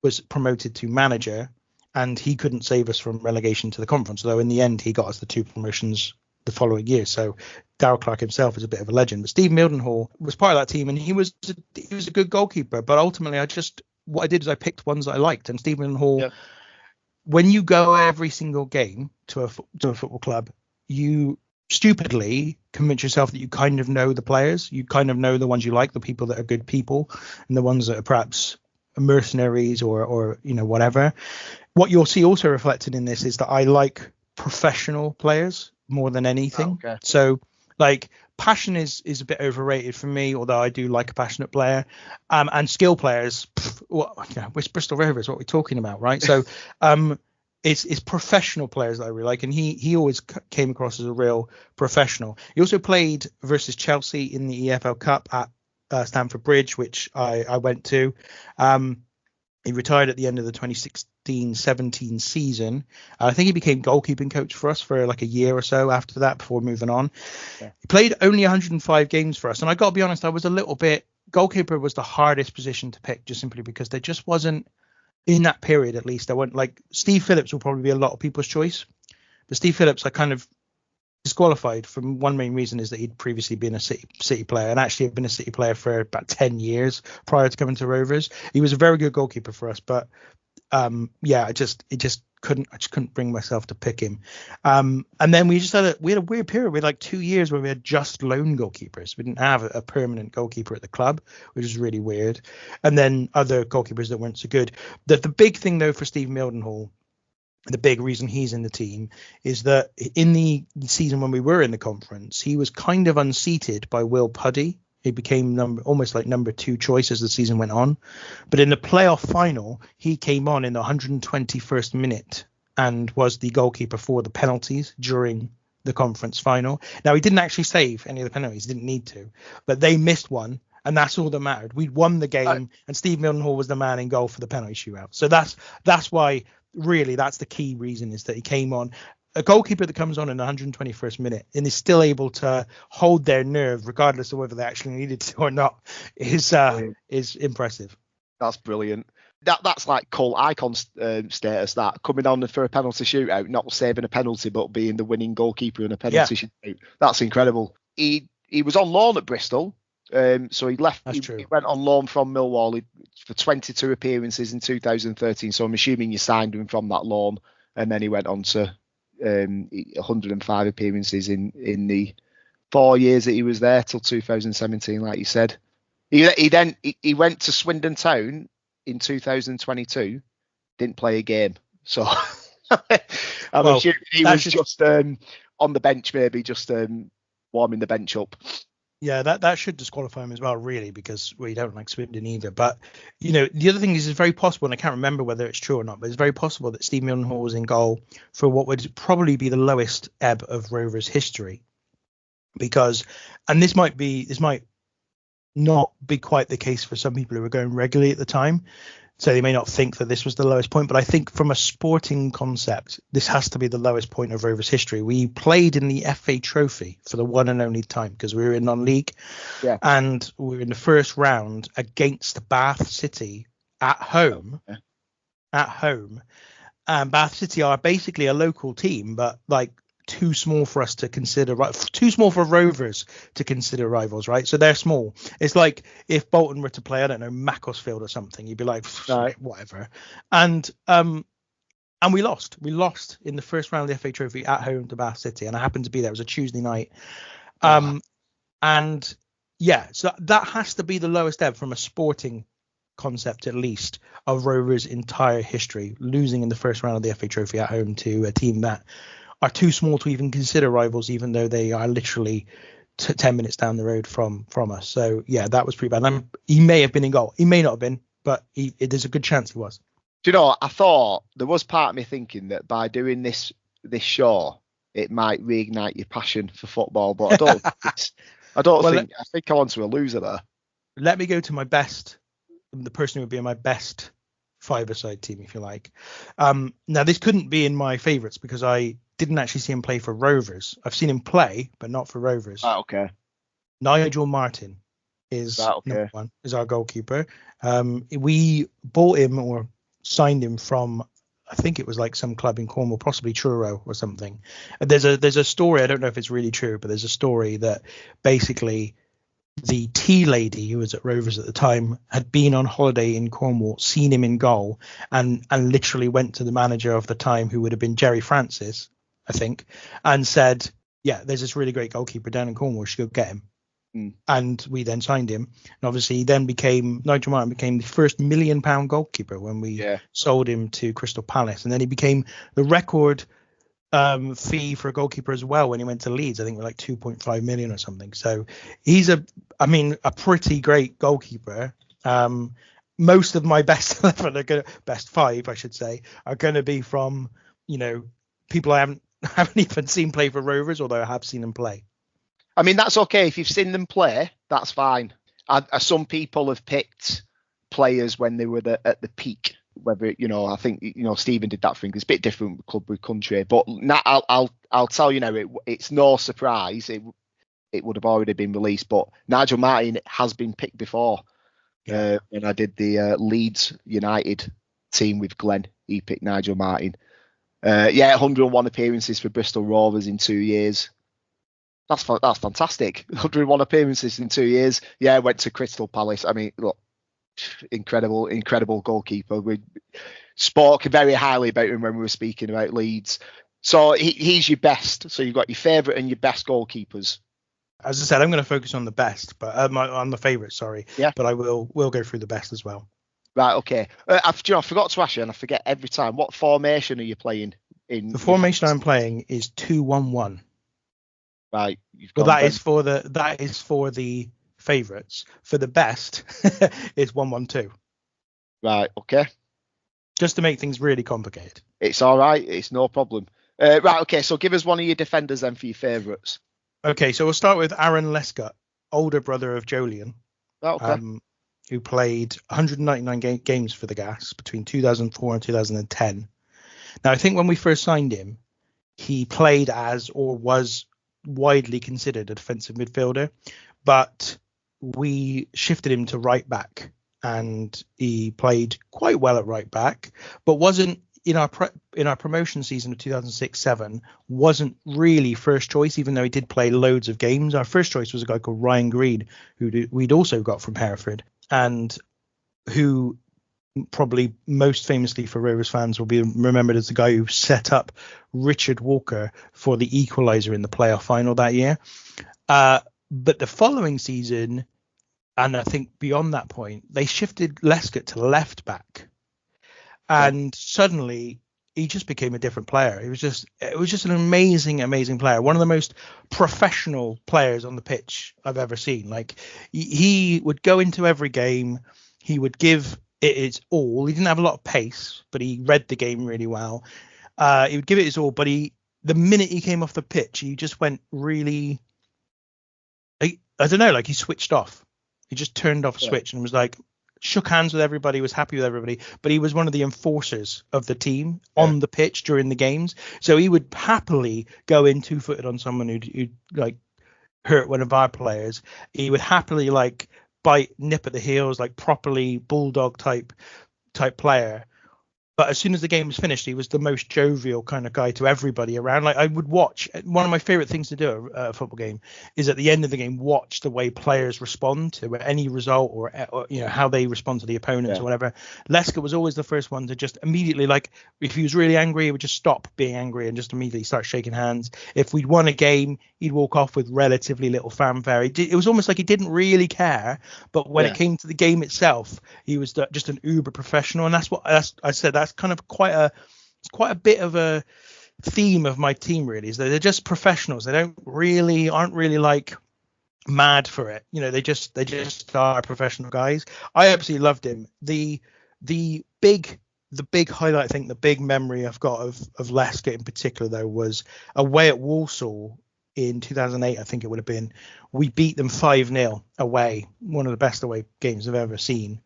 was promoted to manager, and he couldn't save us from relegation to the conference, though in the end he got us the 2 promotions the following year. So Darrell Clark himself is a bit of a legend. But Steve Mildenhall was part of that team, and he was a good goalkeeper. But ultimately, what I did is I picked ones that I liked. And Steve Mildenhall, when you go every single game to a football club, you stupidly convince yourself that you kind of know the players. You kind of know the ones you like, the people that are good people, and the ones that are perhaps mercenaries or whatever. What you'll see also reflected in this is that I like professional players more than anything. Okay. So like passion is a bit overrated for me, although I do like a passionate player. And skill players, with Bristol Rovers, what we're talking about, right? So it's professional players that I really like, and he always came across as a real professional. He also played versus Chelsea in the EFL Cup at Stamford Bridge, which I went to. He retired at the end of the 2016-17 season. I think he became goalkeeping coach for us for like a year or so after that before moving on. Yeah. He played only 105 games for us, and I got to be honest, I was a little bit. Goalkeeper was the hardest position to pick, just simply because there just wasn't, in that period at least, I went like Steve Phillips will probably be a lot of people's choice, but Steve Phillips I kind of disqualified from one main reason is that he'd previously been a City player, and actually had been a City player for about 10 years prior to coming to Rovers. He was a very good goalkeeper for us, but I just couldn't bring myself to pick him. And then we had a weird period. We had like 2 years where we had just loan goalkeepers. We didn't have a permanent goalkeeper at the club, which is really weird. And then other goalkeepers that weren't so good. The big thing though for Steve Mildenhall, the big reason he's in the team, is that in the season when we were in the conference, he was kind of unseated by Will Puddy. He became almost like number 2 choice as the season went on. But in the playoff final, he came on in the 121st minute and was the goalkeeper for the penalties during the conference final. Now, he didn't actually save any of the penalties. He didn't need to. But they missed one, and that's all that mattered. We'd won the game, and Steve Mildenhall was the man in goal for the penalty shootout. So that's why, really, that's the key reason, is that he came on. A goalkeeper that comes on in the 121st minute and is still able to hold their nerve regardless of whether they actually needed to or not is impressive. That's brilliant. That's like cult icon status, that coming on for a penalty shootout, not saving a penalty but being the winning goalkeeper in a penalty shootout. That's incredible. He was on loan at Bristol, so he left. He went on loan from Millwall for 22 appearances in 2013. So I'm assuming you signed him from that loan, and then he went on to 105 appearances in the 4 years that he was there till 2017, like you said. He went to Swindon Town in 2022, didn't play a game. So I'm assuming he was just on the bench, maybe just warming the bench up. Yeah, that should disqualify him as well, really, because we don't like Swindon either. But, the other thing is it's very possible, and I can't remember whether it's true or not, but it's very possible that Steve Mildenhall was in goal for what would probably be the lowest ebb of Rovers history. Because, and this might not be quite the case for some people who were going regularly at the time, So they may not think that this was the lowest point, but I think from a sporting concept, this has to be the lowest point of Rovers history. We played in the FA Trophy for the one and only time because we were in non-league, and we were in the first round against Bath City at home. And Bath City are basically a local team, but like too small for us to consider, too small for Rovers to consider rivals, right? So they're small. It's like if Bolton were to play, I don't know, Macclesfield or something, you'd be like, whatever. And we lost. We lost in the first round of the FA Trophy at home to Bath City, and I happened to be there. It was a Tuesday night. And yeah, so that has to be the lowest ever from a sporting concept, at least, of Rovers' entire history, losing in the first round of the FA Trophy at home to a team that are too small to even consider rivals, even though they are literally 10 minutes down the road from us. So yeah, that was pretty bad. He may have been in goal. He may not have been, but there's a good chance he was. Do you know, I thought there was part of me thinking that by doing this show, it might reignite your passion for football, but I don't. I think I want to a loser there. Let me go to my best. The person who would be in my best five-a-side team, if you like. Now, this couldn't be in my favourites because I didn't actually see him play for Rovers. I've seen him play, but not for Rovers. Okay. Nigel Martin is number one, is our goalkeeper. We bought him or signed him from, I think it was like some club in Cornwall, possibly Truro or something. There's a story, I don't know if it's really true, but there's a story that basically the tea lady who was at Rovers at the time had been on holiday in Cornwall, seen him in goal, and literally went to the manager of the time, who would have been Jerry Francis, I think, and said, yeah, there's this really great goalkeeper down in Cornwall, you should go get him. And we then signed him, and obviously Nigel Martin became the first £1 million goalkeeper when we sold him to Crystal Palace, and then he became the record fee for a goalkeeper as well when he went to Leeds. I think it was like 2.5 million or something. So he's a pretty great goalkeeper. Most of my best 11 best five, I should say, are going to be from, people I haven't even seen play for Rovers, although I have seen them play. I mean, that's okay if you've seen them play. That's fine. Some people have picked players when they were at the peak. Whether I think Stephen did that thing. It's a bit different with club with country, but I'll tell you now, it's no surprise. It would have already been released, but Nigel Martin has been picked before. When I did the Leeds United team with Glenn, he picked Nigel Martin. 101 appearances for Bristol Rovers in 2 years. That's fantastic. 101 appearances in 2 years. Yeah, went to Crystal Palace. I mean, look. Incredible goalkeeper. We spoke very highly about him when we were speaking about Leeds. So he's your best. So you've got your favourite and your best goalkeepers. As I said, I'm going to focus on the best, but on the favourite. Sorry. Yeah. But I will go through the best as well. Right. Okay. I forgot to ask you, and I forget every time. What formation are you playing in? The formation I'm playing is 2-1-1. Right. That is for the favourites. For the best, it's 1-1-2. Right. Okay. Just to make things really complicated. It's all right. It's no problem. Right. Okay. So give us one of your defenders then for your favourites. Okay. So we'll start with Aaron Lescott, older brother of Jolyon, who played 199 games for the Gas between 2004 and 2010. Now, I think when we first signed him, he played as, or was widely considered, a defensive midfielder, but we shifted him to right back, and he played quite well at right back, but wasn't in our promotion season of 2006-07 wasn't really first choice, even though he did play loads of games. Our first choice was a guy called Ryan Green, who we'd also got from Hereford, and who probably most famously for Rovers fans will be remembered as the guy who set up Richard Walker for the equaliser in the playoff final that year. But the following season, and I think beyond that point, they shifted Lescott to left back, and suddenly he just became a different player. It was just an amazing player. One of the most professional players on the pitch I've ever seen. Like, he would go into every game, he would give it its all. He didn't have a lot of pace, but he read the game really well. He would give it his all, but the minute he came off the pitch, he just went really, I don't know, like he switched off. He just turned off a switch and was like, shook hands with everybody, was happy with everybody, but he was one of the enforcers of the team on the pitch during the games. So he would happily go in 2-footed on someone who'd like hurt one of our players. He would happily like nip at the heels, like properly bulldog type player. But as soon as the game was finished, he was the most jovial kind of guy to everybody around. Like, I would watch, one of my favorite things to do at a football game is at the end of the game, watch the way players respond to any result or you know, how they respond to the opponents or whatever. Leicester was always the first one to just immediately, like, if he was really angry, he would just stop being angry and just immediately start shaking hands. If we'd won a game, he'd walk off with relatively little fanfare. It was almost like he didn't really care. But when it came to the game itself, he was just an uber professional. And I said, that's kind of quite a bit of a theme of my team, really, is that they're just professionals. They aren't really like mad for it. You know, they just are professional guys. I absolutely loved him. The big highlight, I think, the big memory I've got of Leicester in particular, though, was away at Walsall in 2008, I think it would have been. We beat them 5-0 away, one of the best away games I've ever seen.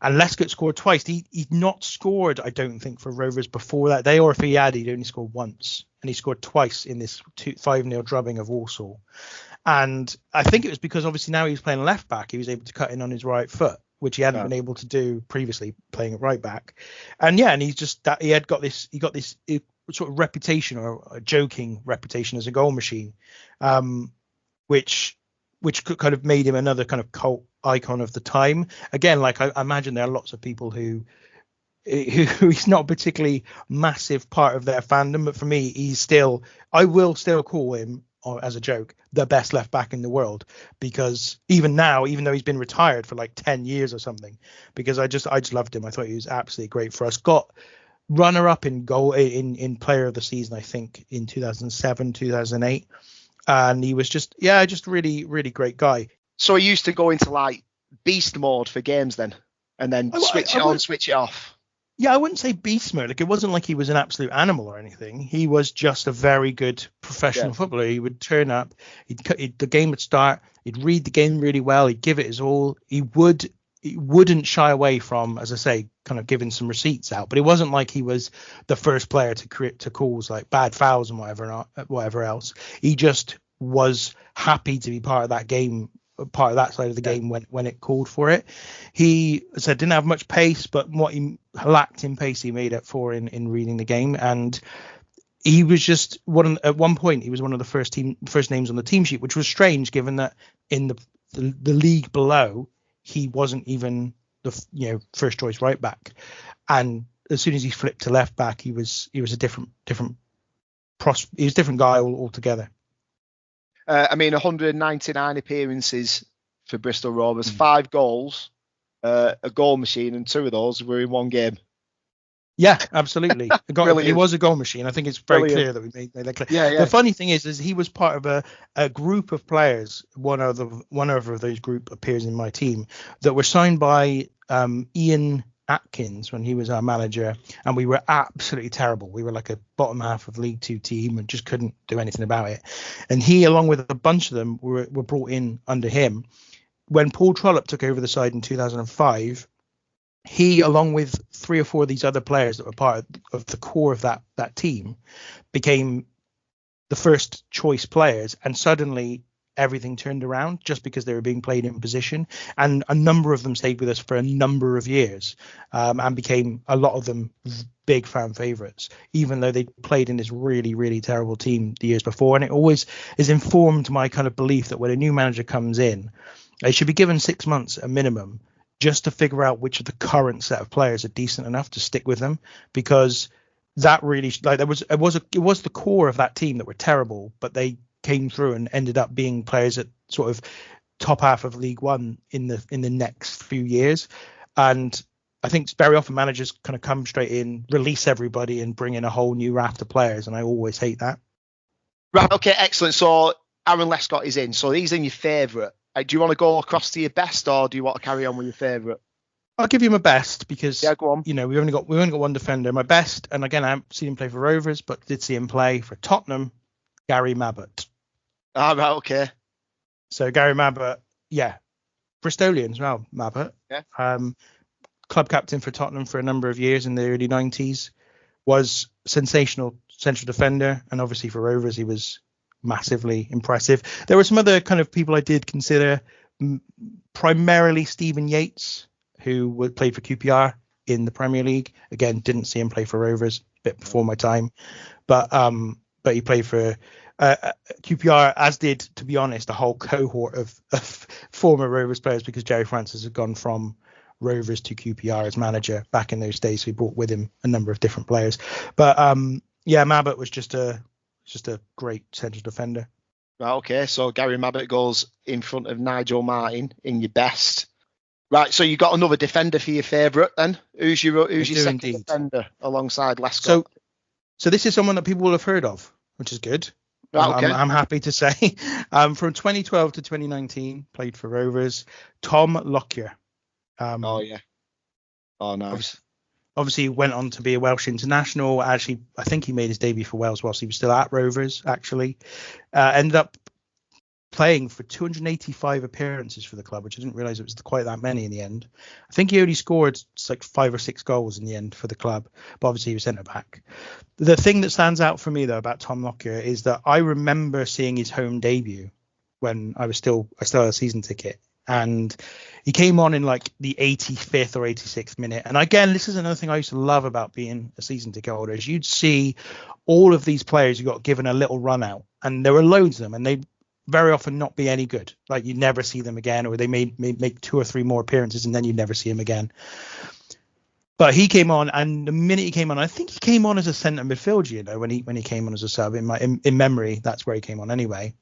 And Lescott scored twice. He'd not scored, I don't think, for Rovers before that day, or if he had, he'd only scored once. And he scored twice in this 5-0 drubbing of Walsall. And I think it was because obviously now he was playing left back, he was able to cut in on his right foot, which he hadn't been able to do previously playing at right back. And yeah, and he got this sort of reputation, or a joking reputation, as a goal machine, which kind of made him another kind of cult icon of the time. Again, like I imagine there are lots of people who he's not a particularly massive part of their fandom, but for me, I will still call him, or as a joke, the best left back in the world, because even now, even though he's been retired for like 10 years or something, because I just loved him. I thought he was absolutely great for us. Got runner up in goal in player of the season, I think, in 2007, 2008. And he was just really, really great guy. So he used to go into like beast mode for games then, and then switch it on, switch it off. Yeah, I wouldn't say beast mode. Like, it wasn't like he was an absolute animal or anything. He was just a very good professional footballer. He would turn up, the game would start, he'd read the game really well, he'd give it his all. He wouldn't shy away from, as I say, kind of giving some receipts out. But it wasn't like he was the first player to cause like bad fouls and whatever else. He just was happy to be part of that game, part of that side of the game when it called for it. He said didn't have much pace, but what he lacked in pace, he made up for in reading the game. And he was just at one point he was one of the first names on the team sheet, which was strange given that in the league below he wasn't even the first choice right back. And as soon as he flipped to left back, he was a different guy altogether. 199 appearances for Bristol Rovers, 5 goals, a goal machine, and 2 of those were in one game. Yeah, absolutely. He was a goal machine. I think it's very clear that we made that clear. Yeah. The funny thing is he was part of a group of players. One of those group appears in my team that were signed by Ian Atkins when he was our manager, and we were absolutely terrible. We were like a bottom half of League Two team and just couldn't do anything about it. And he, along with a bunch of them, were brought in under him. When Paul Trollope took over the side in 2005, he, along with 3 or 4 of these other players that were part of the core of that team, became the first choice players, and suddenly everything turned around just because they were being played in position. And a number of them stayed with us for a number of years, and became, a lot of them, big fan favourites, even though they played in this really, really terrible team the years before. And it always has informed my kind of belief that when a new manager comes in, they should be given 6 months at minimum just to figure out which of the current set of players are decent enough to stick with them, because that really, like, it was the core of that team that were terrible, but they came through and ended up being players at sort of top half of League One in the next few years. And I think very often managers kind of come straight in, release everybody, and bring in a whole new raft of players, and I always hate that. Right, okay, excellent. So Aaron Lescott is in, so he's in your favourite. Do you want to go across to your best, or do you want to carry on with your favourite? I'll give you my best, because go on. We've only got one defender. My best, and again, I haven't seen him play for Rovers, but did see him play for Tottenham, Gary Mabbutt. Right, okay. So Gary Mabbutt, yeah, Bristolian as well, Mabbott. Yeah. Club captain for Tottenham for a number of years in the early 90s. Was sensational central defender, and obviously for Rovers he was massively impressive. There were some other kind of people I did consider, primarily Stephen Yates, who played for QPR in the Premier League. Again, didn't see him play for Rovers, a bit before my time, but he played for QPR, as did, to be honest, a whole cohort of former Rovers players, because Jerry Francis had gone from Rovers to QPR as manager back in those days, so he brought with him a number of different players. But Mabbott was just a great central defender. Right, okay, so Gary Mabbott goes in front of Nigel Martin in your best. Right, so you got another defender for your favourite then? Who's your second defender alongside Lescott? So this is someone that people will have heard of, which is good. Right, okay. I'm happy to say. From 2012 to 2019, played for Rovers. Tom Lockyer. Oh yeah. Oh nice. Obviously went on to be a Welsh international. Actually, I think he made his debut for Wales whilst he was still at Rovers. Actually, ended up playing for 285 appearances for the club, which I didn't realise it was quite that many in the end. I think he only scored like 5 or 6 goals in the end for the club, but obviously he was centre back. The thing that stands out for me though about Tom Lockyer is that I remember seeing his home debut when I still had a season ticket. And he came on in like the 85th or 86th minute. And again, this is another thing I used to love about being a season ticket holder, is you'd see all of these players who got given a little run out, and there were loads of them, and they'd very often not be any good. Like you'd never see them again, or they may make 2 or 3 more appearances and then you'd never see him again. But he came on, and the minute he came on, I think he came on as a centre midfielder, when he came on as a sub. In memory, that's where he came on anyway.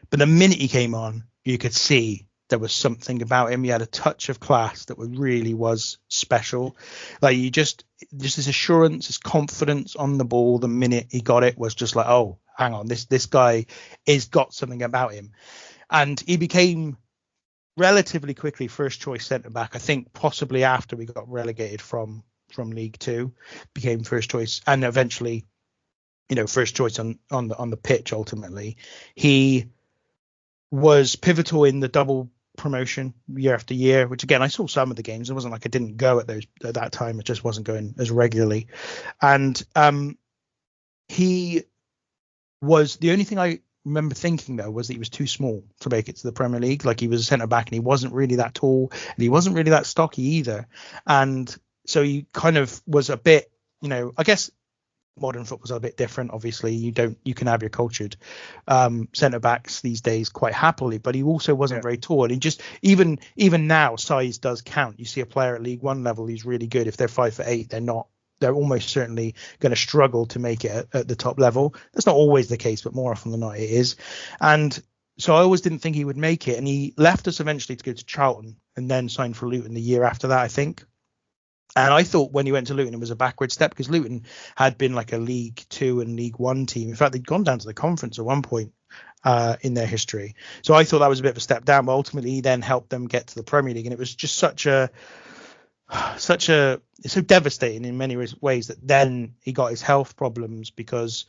But the minute he came on, you could see there was something about him. He had a touch of class that really was special. Like you just his assurance, his confidence on the ball, the minute he got it was just like, oh, hang on, this guy is got something about him. And he became relatively quickly first choice centre back. I think possibly after we got relegated from League Two, became first choice, and eventually, first choice on the pitch. Ultimately, he was pivotal in the double promotion year after year, which again I saw some of the games. It wasn't like I didn't go at that time. It just wasn't going as regularly. And he was, the only thing I remember thinking though was that he was too small to make it to the Premier League. Like he was a centre back and he wasn't really that tall, and he wasn't really that stocky either. And so he kind of was a bit, I guess modern football's a bit different. Obviously, you can have your cultured centre backs these days quite happily, but he also wasn't very tall. And he just, even now, size does count. You see a player at League One level who's really good. If they're 5'8", they're almost certainly going to struggle to make it at the top level. That's not always the case, but more often than not it is. And so I always didn't think he would make it. And he left us eventually to go to Charlton and then signed for Luton the year after that, I think. And I thought when he went to Luton, it was a backward step, because Luton had been like a League Two and League One team. In fact, they'd gone down to the conference at one point in their history. So I thought that was a bit of a step down, but ultimately he then helped them get to the Premier League. And it was just it's so devastating in many ways that then he got his health problems, because,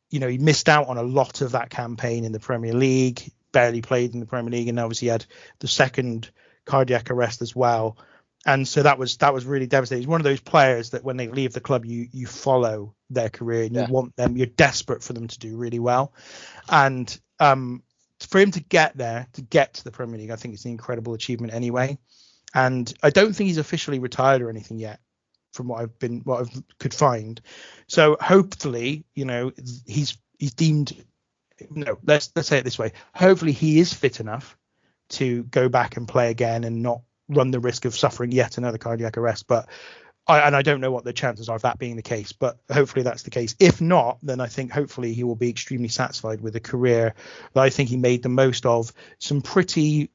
he missed out on a lot of that campaign in the Premier League, barely played in the Premier League. And obviously he had the second cardiac arrest as well. And so that was really devastating. He's one of those players that when they leave the club, you follow their career and you want them, you're desperate for them to do really well. And for him to get there, to get to the Premier League, I think it's an incredible achievement anyway. And I don't think he's officially retired or anything yet, from what I could find. So hopefully, he's deemed, let's say it this way. Hopefully he is fit enough to go back and play again and not run the risk of suffering yet another cardiac arrest. But I don't know what the chances are of that being the case, but hopefully that's the case. If not, then I think hopefully he will be extremely satisfied with a career that I think he made the most of, some pretty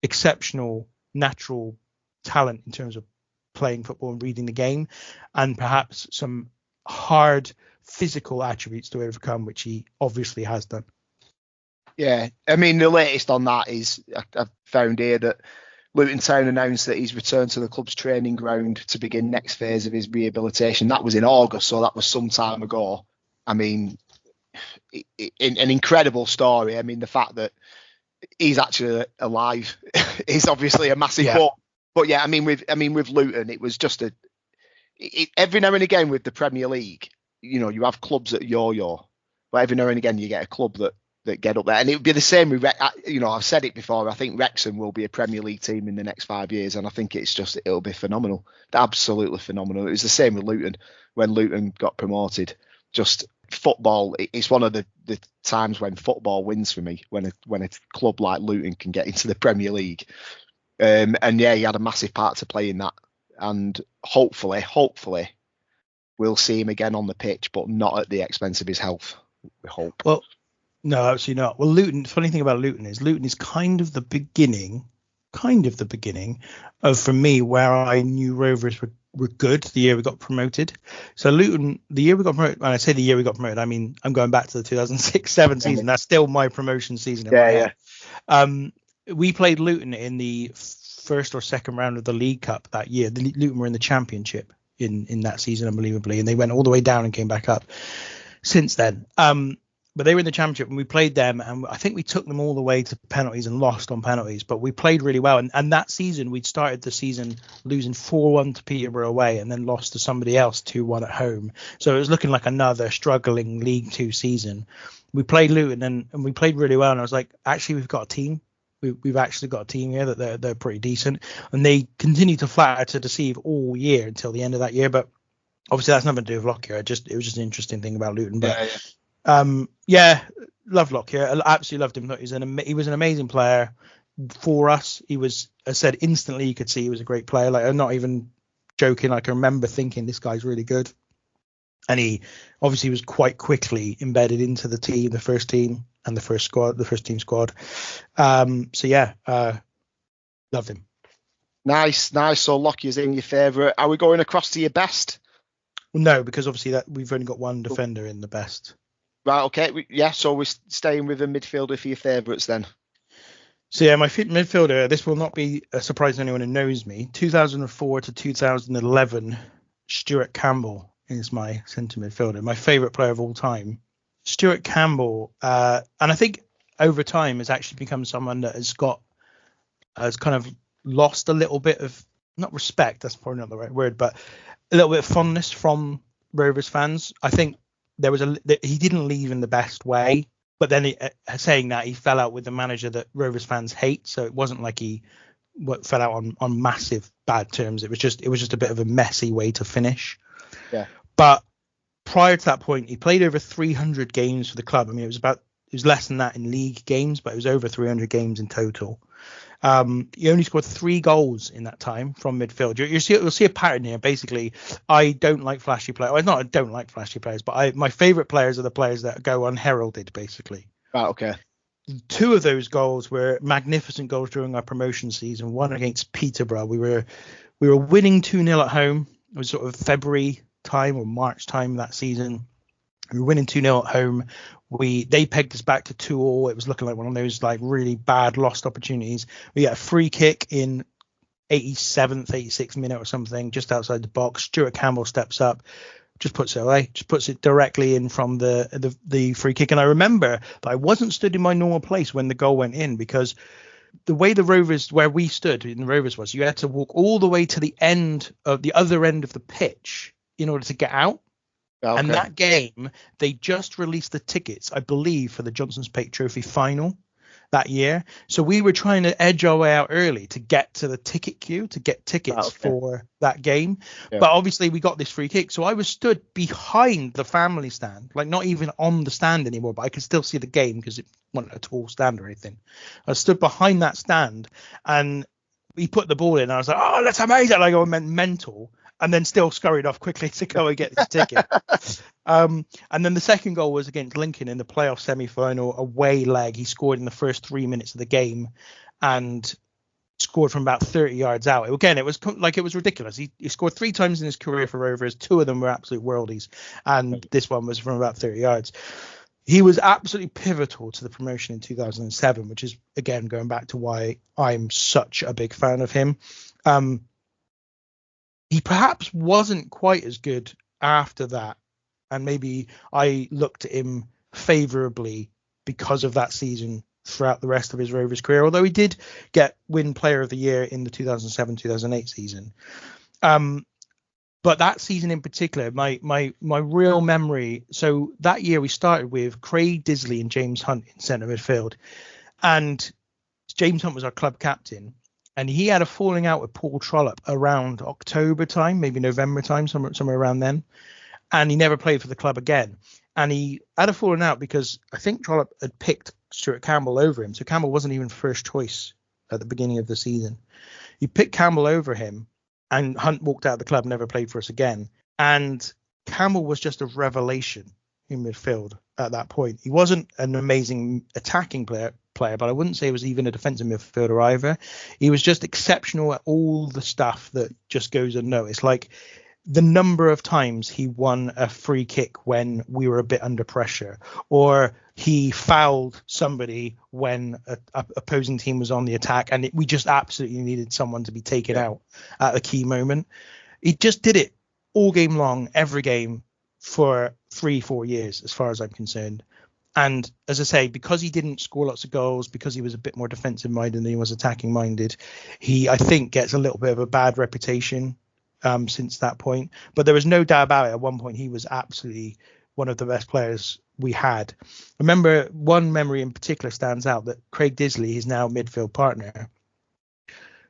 exceptional natural talent in terms of playing football and reading the game, and perhaps some hard physical attributes to overcome, which he obviously has done. Yeah, I mean, the latest on that is I've found here that Luton Town announced that he's returned to the club's training ground to begin next phase of his rehabilitation. That was in August, so that was some time ago. I mean, an incredible story. I mean, the fact that he's actually alive is obviously a massive but yeah, I mean with Luton, it was just every now and again with the Premier League, you know, you have clubs that yo-yo, but every now and again you get a club that get up there, and it would be the same with you know, I've said it before. I think Wrexham will be a Premier League team in the next 5 years, and I think it'll be phenomenal, absolutely phenomenal. It was the same with Luton when Luton got promoted. Just football, it's one of the times when football wins for me, when a club like Luton can get into the Premier League. And yeah, he had a massive part to play in that, and hopefully we'll see him again on the pitch, but not at the expense of his health, we hope. Well, no, absolutely not. Well, Luton, the funny thing about Luton is kind of the beginning of, for me, where I knew Rovers were good the year we got promoted. So Luton, the year we got promoted, when I say the year we got promoted, I mean, I'm going back to the 2006-7 season. That's still my promotion season in my head. We played Luton in the first or second round of the League Cup that year. Luton were in the Championship in that season, unbelievably, and they went all the way down and came back up since then. But they were in the Championship and we played them, and I think we took them all the way to penalties and lost on penalties, but we played really well. And that season, we'd started the season losing 4-1 to Peterborough away and then lost to somebody else 2-1 at home. So it was looking like another struggling League Two season. We played Luton and we played really well, and I was like, actually, we've got a team. We've actually got a team here that they're pretty decent, and they continue to flatter to deceive all year until the end of that year. But obviously that's nothing to do with Lockyer. It was just an interesting thing about Luton. But love Lockyer. I absolutely loved him. He was an amazing player for us. He was, I said, instantly you could see he was a great player. Like, I'm not even joking. I can remember thinking this guy's really good, and he obviously was quite quickly embedded into the team, the first team. And the first team squad. Loved him. Nice. So Lockyer's in your favourite. Are we going across to your best? Well, no, because obviously that we've only got one defender in the best. Right. Okay. So we're staying with a midfielder for your favourites then. So yeah, my midfielder. This will not be a surprise to anyone who knows me. 2004 to 2011, Stuart Campbell is my centre midfielder. My favourite player of all time. Stuart Campbell, and I think over time has actually become someone that has kind of lost a little bit of, not respect, that's probably not the right word, but a little bit of fondness from Rovers fans. I think he didn't leave in the best way, but then saying that, he fell out with the manager that Rovers fans hate, so it wasn't like he fell out on massive bad terms. It was just a bit of a messy way to finish. Yeah. But prior to that point, he played over 300 games for the club. I mean, it was less than that in league games, but it was over 300 games in total. He only scored 3 goals in that time from midfield. You'll see a pattern here. Basically, I don't like flashy players. Well, not I don't like flashy players, but my favourite players are the players that go unheralded, basically. Right, okay. 2 of those goals were magnificent goals during our promotion season. One against Peterborough. We were winning 2-0 at home. It was sort of February time or March time that season. We were winning 2-0 at home. They pegged us back to 2-2. It was looking like one of those like really bad lost opportunities. We got a free kick in 87th, 86th minute or something, just outside the box. Stuart Campbell steps up, just puts it away, just puts it directly in from the free kick. And I remember that I wasn't stood in my normal place when the goal went in, because the way the Rovers, where we stood in the Rovers, was you had to walk all the way to the other end of the pitch in order to get out. Okay. And that game, they just released the tickets, I believe, for the Johnson's Pate Trophy final that year. So we were trying to edge our way out early to get to the ticket queue to get tickets for that game. Yeah. But obviously we got this free kick. So I was stood behind the family stand, like not even on the stand anymore, but I could still see the game because it wasn't a tall stand or anything. I stood behind that stand and he put the ball in and I was like, oh, that's amazing. Like I went mental. And then still scurried off quickly to go and get his ticket. And then the second goal was against Lincoln in the playoff semi-final, away leg. He scored in the first 3 minutes of the game and scored from about 30 yards out. Again, it was ridiculous. He scored 3 times in his career for Rovers. 2 of them were absolute worldies. And this one was from about 30 yards. He was absolutely pivotal to the promotion in 2007, which is, again, going back to why I'm such a big fan of him. He perhaps wasn't quite as good after that, and maybe I looked at him favourably because of that season throughout the rest of his Rovers career, although he did win Player of the Year in the 2007-2008 season. But that season in particular, my real memory. So that year we started with Craig Disley and James Hunt in centre midfield, and James Hunt was our club captain, and he had a falling out with Paul Trollope around October time, maybe November time, somewhere around then, and he never played for the club again. And he had a falling out because I think Trollope had picked Stuart Campbell over him, so Campbell wasn't even first choice at the beginning of the season. He picked Campbell over him, and Hunt walked out of the club, never played for us again. And Campbell was just a revelation in midfield at that point. He wasn't an amazing attacking player, but I wouldn't say he was even a defensive midfielder either. He was just exceptional at all the stuff that just goes unnoticed. Like the number of times he won a free kick when we were a bit under pressure, or he fouled somebody when a opposing team was on the attack, and we just absolutely needed someone to be taken out at a key moment. He just did it all game long, every game for 3-4 years, as far as I'm concerned. And as I say, because he didn't score lots of goals, because he was a bit more defensive minded than he was attacking minded, he, I think, gets a little bit of a bad reputation since that point. But there was no doubt about it. At one point, he was absolutely one of the best players we had. I remember one memory in particular stands out, that Craig Disley, his now midfield partner,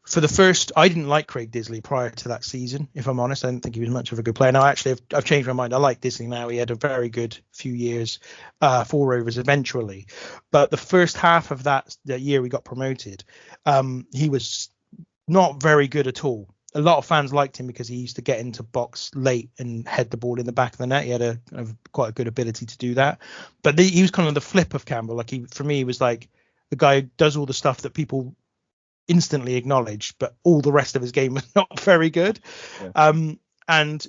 for the first, I didn't like Craig Disley prior to that season, if I'm honest. I didn't think he was much of a good player. Now, actually, I've changed my mind. I like Disley now. He had a very good few years for Rovers eventually. But the first half of that year we got promoted, he was not very good at all. A lot of fans liked him because he used to get into box late and head the ball in the back of the net. He had quite a good ability to do that. But he was kind of the flip of Campbell. Like for me, he was like the guy who does all the stuff that people instantly acknowledge, but all the rest of his game was not very good. Yeah. And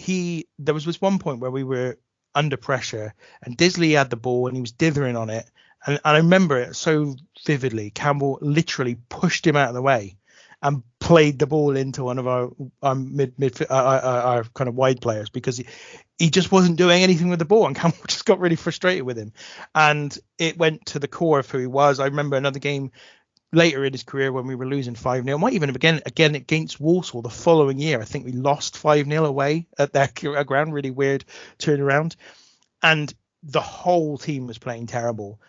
there was this one point where we were under pressure and Disley had the ball and he was dithering on it. And I remember it so vividly. Campbell literally pushed him out of the way and played the ball into one of our kind of wide players, because he just wasn't doing anything with the ball, and Campbell just got really frustrated with him. And it went to the core of who he was. I remember another game later in his career when we were losing 5-0, might even again against Walsall the following year. I think we lost 5-0 away at their ground, really weird turnaround. And the whole team was playing terrible.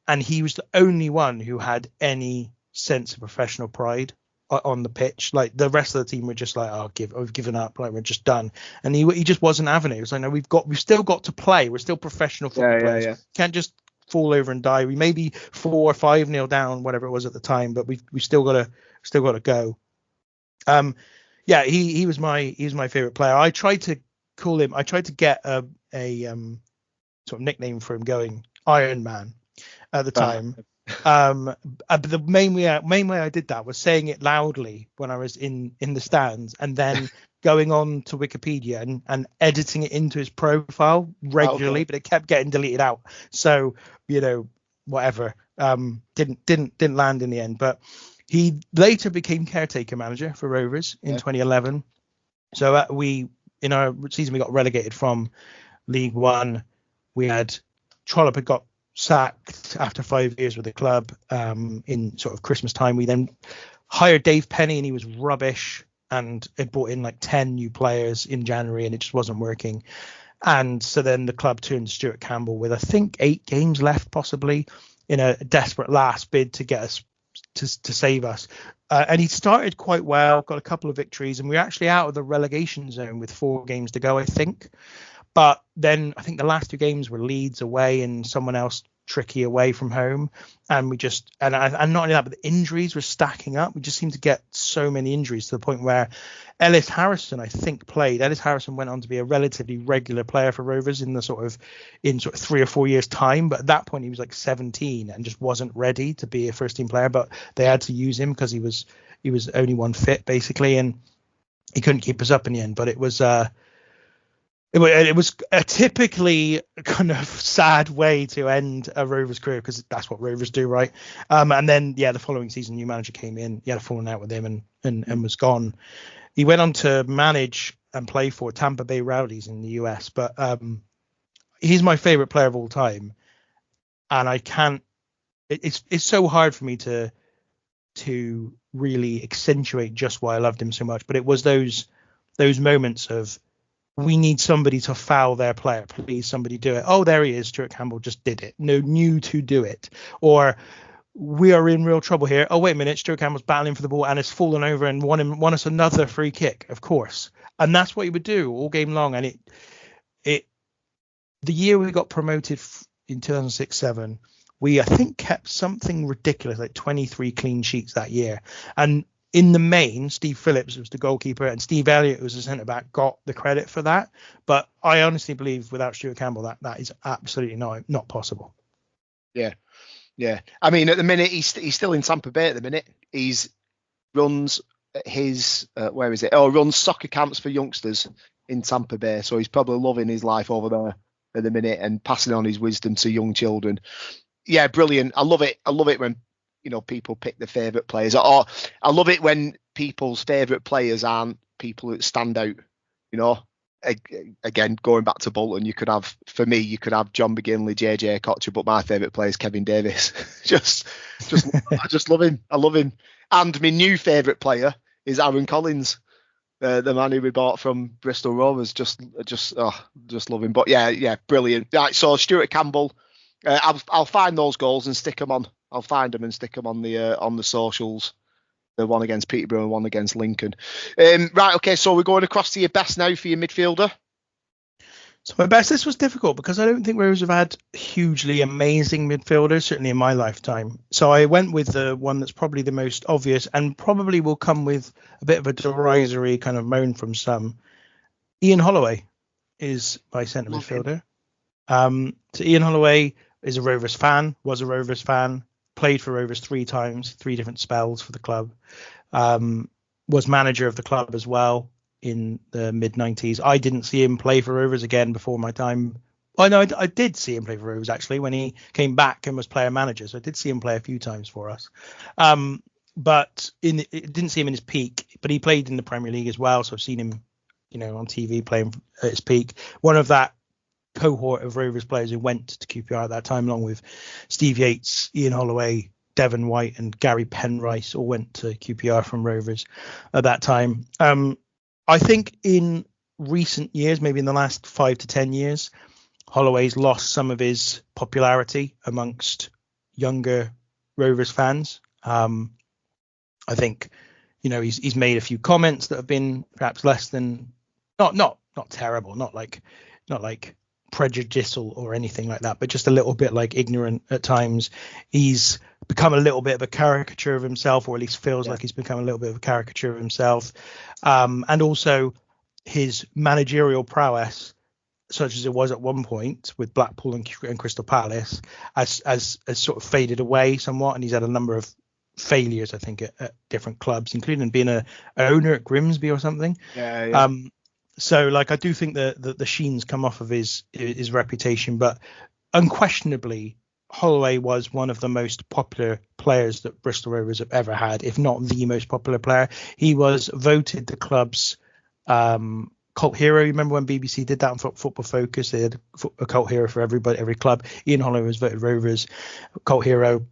And he was the only one who had any sense of professional pride on the pitch. Like the rest of the team were just like, I've given up, like we're just done. And he just wasn't having it. It was like, no, we've still got to play. We're still professional football players. Yeah. Can't just fall over and die. We may be 4 or 5-0 down, whatever it was at the time, but we still got to go. He was my favorite player. I tried to get a sort of nickname for him going, Iron Man, at the time. But the main way I did that was saying it loudly when I was in the stands, and then going on to Wikipedia and editing it into his profile regularly, but it kept getting deleted out. So, whatever, didn't land in the end. But he later became caretaker manager for Rovers in 2011. So in our season we got relegated from League One. We had Trollope had got sacked after 5 years with the club in sort of Christmas time. We then hired Dave Penny, and he was rubbish, and it brought in like 10 new players in January, and it just wasn't working. And so then the club turned to Stuart Campbell with I think 8 games left, possibly, in a desperate last bid to get us to save us. And he started quite well, got a couple of victories, and we were actually out of the relegation zone with 4 games to go, I think. But then I think the last 2 games were Leeds away and someone else tricky away from home. And we just, and not only that, but the injuries were stacking up. We just seemed to get so many injuries to the point where Ellis Harrison, I think, played. Ellis Harrison went on to be a relatively regular player for Rovers in sort of 3 or 4 years time. But at that point he was like 17 and just wasn't ready to be a first team player, but they had to use him because he was only one fit basically. And he couldn't keep us up in the end, but it was a typically kind of sad way to end a Rovers career, because that's what Rovers do, right? And then, the following season, new manager came in. He had a falling out with him and was gone. He went on to manage and play for Tampa Bay Rowdies in the US. But he's my favorite player of all time. And I can't it's so hard for me to really accentuate just why I loved him so much. But it was those moments of, we need somebody to foul their player. Please, somebody do it. Oh, there he is. Stuart Campbell just did it. No, knew to do it. Or, we are in real trouble here. Oh, wait a minute. Stuart Campbell's battling for the ball and has fallen over and won us another free kick, of course. And that's what he would do all game long. And the year we got promoted in 2006-07, we, I think, kept something ridiculous, like 23 clean sheets that year. And in the main, Steve Phillips was the goalkeeper and Steve Elliott, who was the centre back, got the credit for that. But I honestly believe without Stuart Campbell, that is absolutely not possible. Yeah. Yeah. I mean, at the minute, he's still in Tampa Bay at the minute. He's runs his, runs soccer camps for youngsters in Tampa Bay. So he's probably loving his life over there at the minute and passing on his wisdom to young children. Yeah, brilliant. I love it. I love it when, people pick their favourite players. Or I love it when people's favourite players aren't people that stand out. Again, going back to Bolton, you could have John McGinley, JJ Kocher, but my favourite player is Kevin Davis. I just love him. I love him. And my new favourite player is Aaron Collins, the man who we bought from Bristol Rovers. Just love him. But yeah, brilliant. Right, so Stuart Campbell, I'll find those goals and stick them on. I'll find them and stick them on the socials. The one against Peterborough and one against Lincoln. Right, okay, so we're going across to your best now for your midfielder. So my best, this was difficult because I don't think Rovers have had hugely amazing midfielders, certainly in my lifetime. So I went with the one that's probably the most obvious and probably will come with a bit of a derisory kind of moan from some. Ian Holloway is my centre midfielder. So Ian Holloway is a Rovers fan, was a Rovers fan, played for Rovers 3 times, 3 different spells for the club, was manager of the club as well in the mid-90s. I didn't see him play for Rovers again before my time. Oh, no, I did see him play for Rovers, actually, when he came back and was player manager. So I did see him play a few times for us. But didn't see him in his peak, but he played in the Premier League as well. So I've seen him, on TV playing at his peak. One of that cohort of Rovers players who went to QPR at that time, along with Steve Yates, Ian Holloway, Devon White and Gary Penrice, all went to QPR from Rovers at that time. I think in recent years, maybe in the last 5 to 10 years, Holloway's lost some of his popularity amongst younger Rovers fans. I think, he's made a few comments that have been perhaps less than not terrible, not like prejudicial or anything like that, but just a little bit like ignorant at times. He's become a little bit of a caricature of himself, or at least feels like he's become a little bit of a caricature of himself. And also his managerial prowess, such as it was at one point with Blackpool and Crystal Palace, has sort of faded away somewhat, and he's had a number of failures, I think, at different clubs, including being an owner at Grimsby or something. So, I do think that the sheen's come off of his reputation, but unquestionably, Holloway was one of the most popular players that Bristol Rovers have ever had, if not the most popular player. He was voted the club's cult hero. You remember when BBC did that on Football Focus? They had a cult hero for every club. Ian Holloway was voted Rovers cult hero.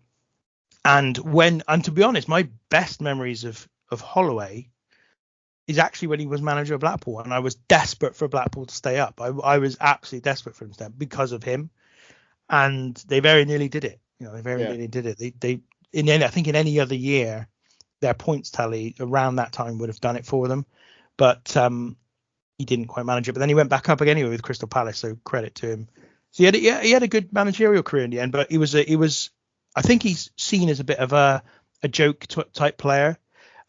And to be honest, my best memories of Holloway is actually when he was manager of Blackpool, and I was desperate for Blackpool to stay up. I was absolutely desperate for him to stay up because of him, and they very nearly did it. They very nearly did it. I think in any other year, their points tally around that time would have done it for them, but he didn't quite manage it. But then he went back up again anyway with Crystal Palace, so credit to him. So he had a good managerial career in the end, but he was I think he's seen as a bit of a joke type player,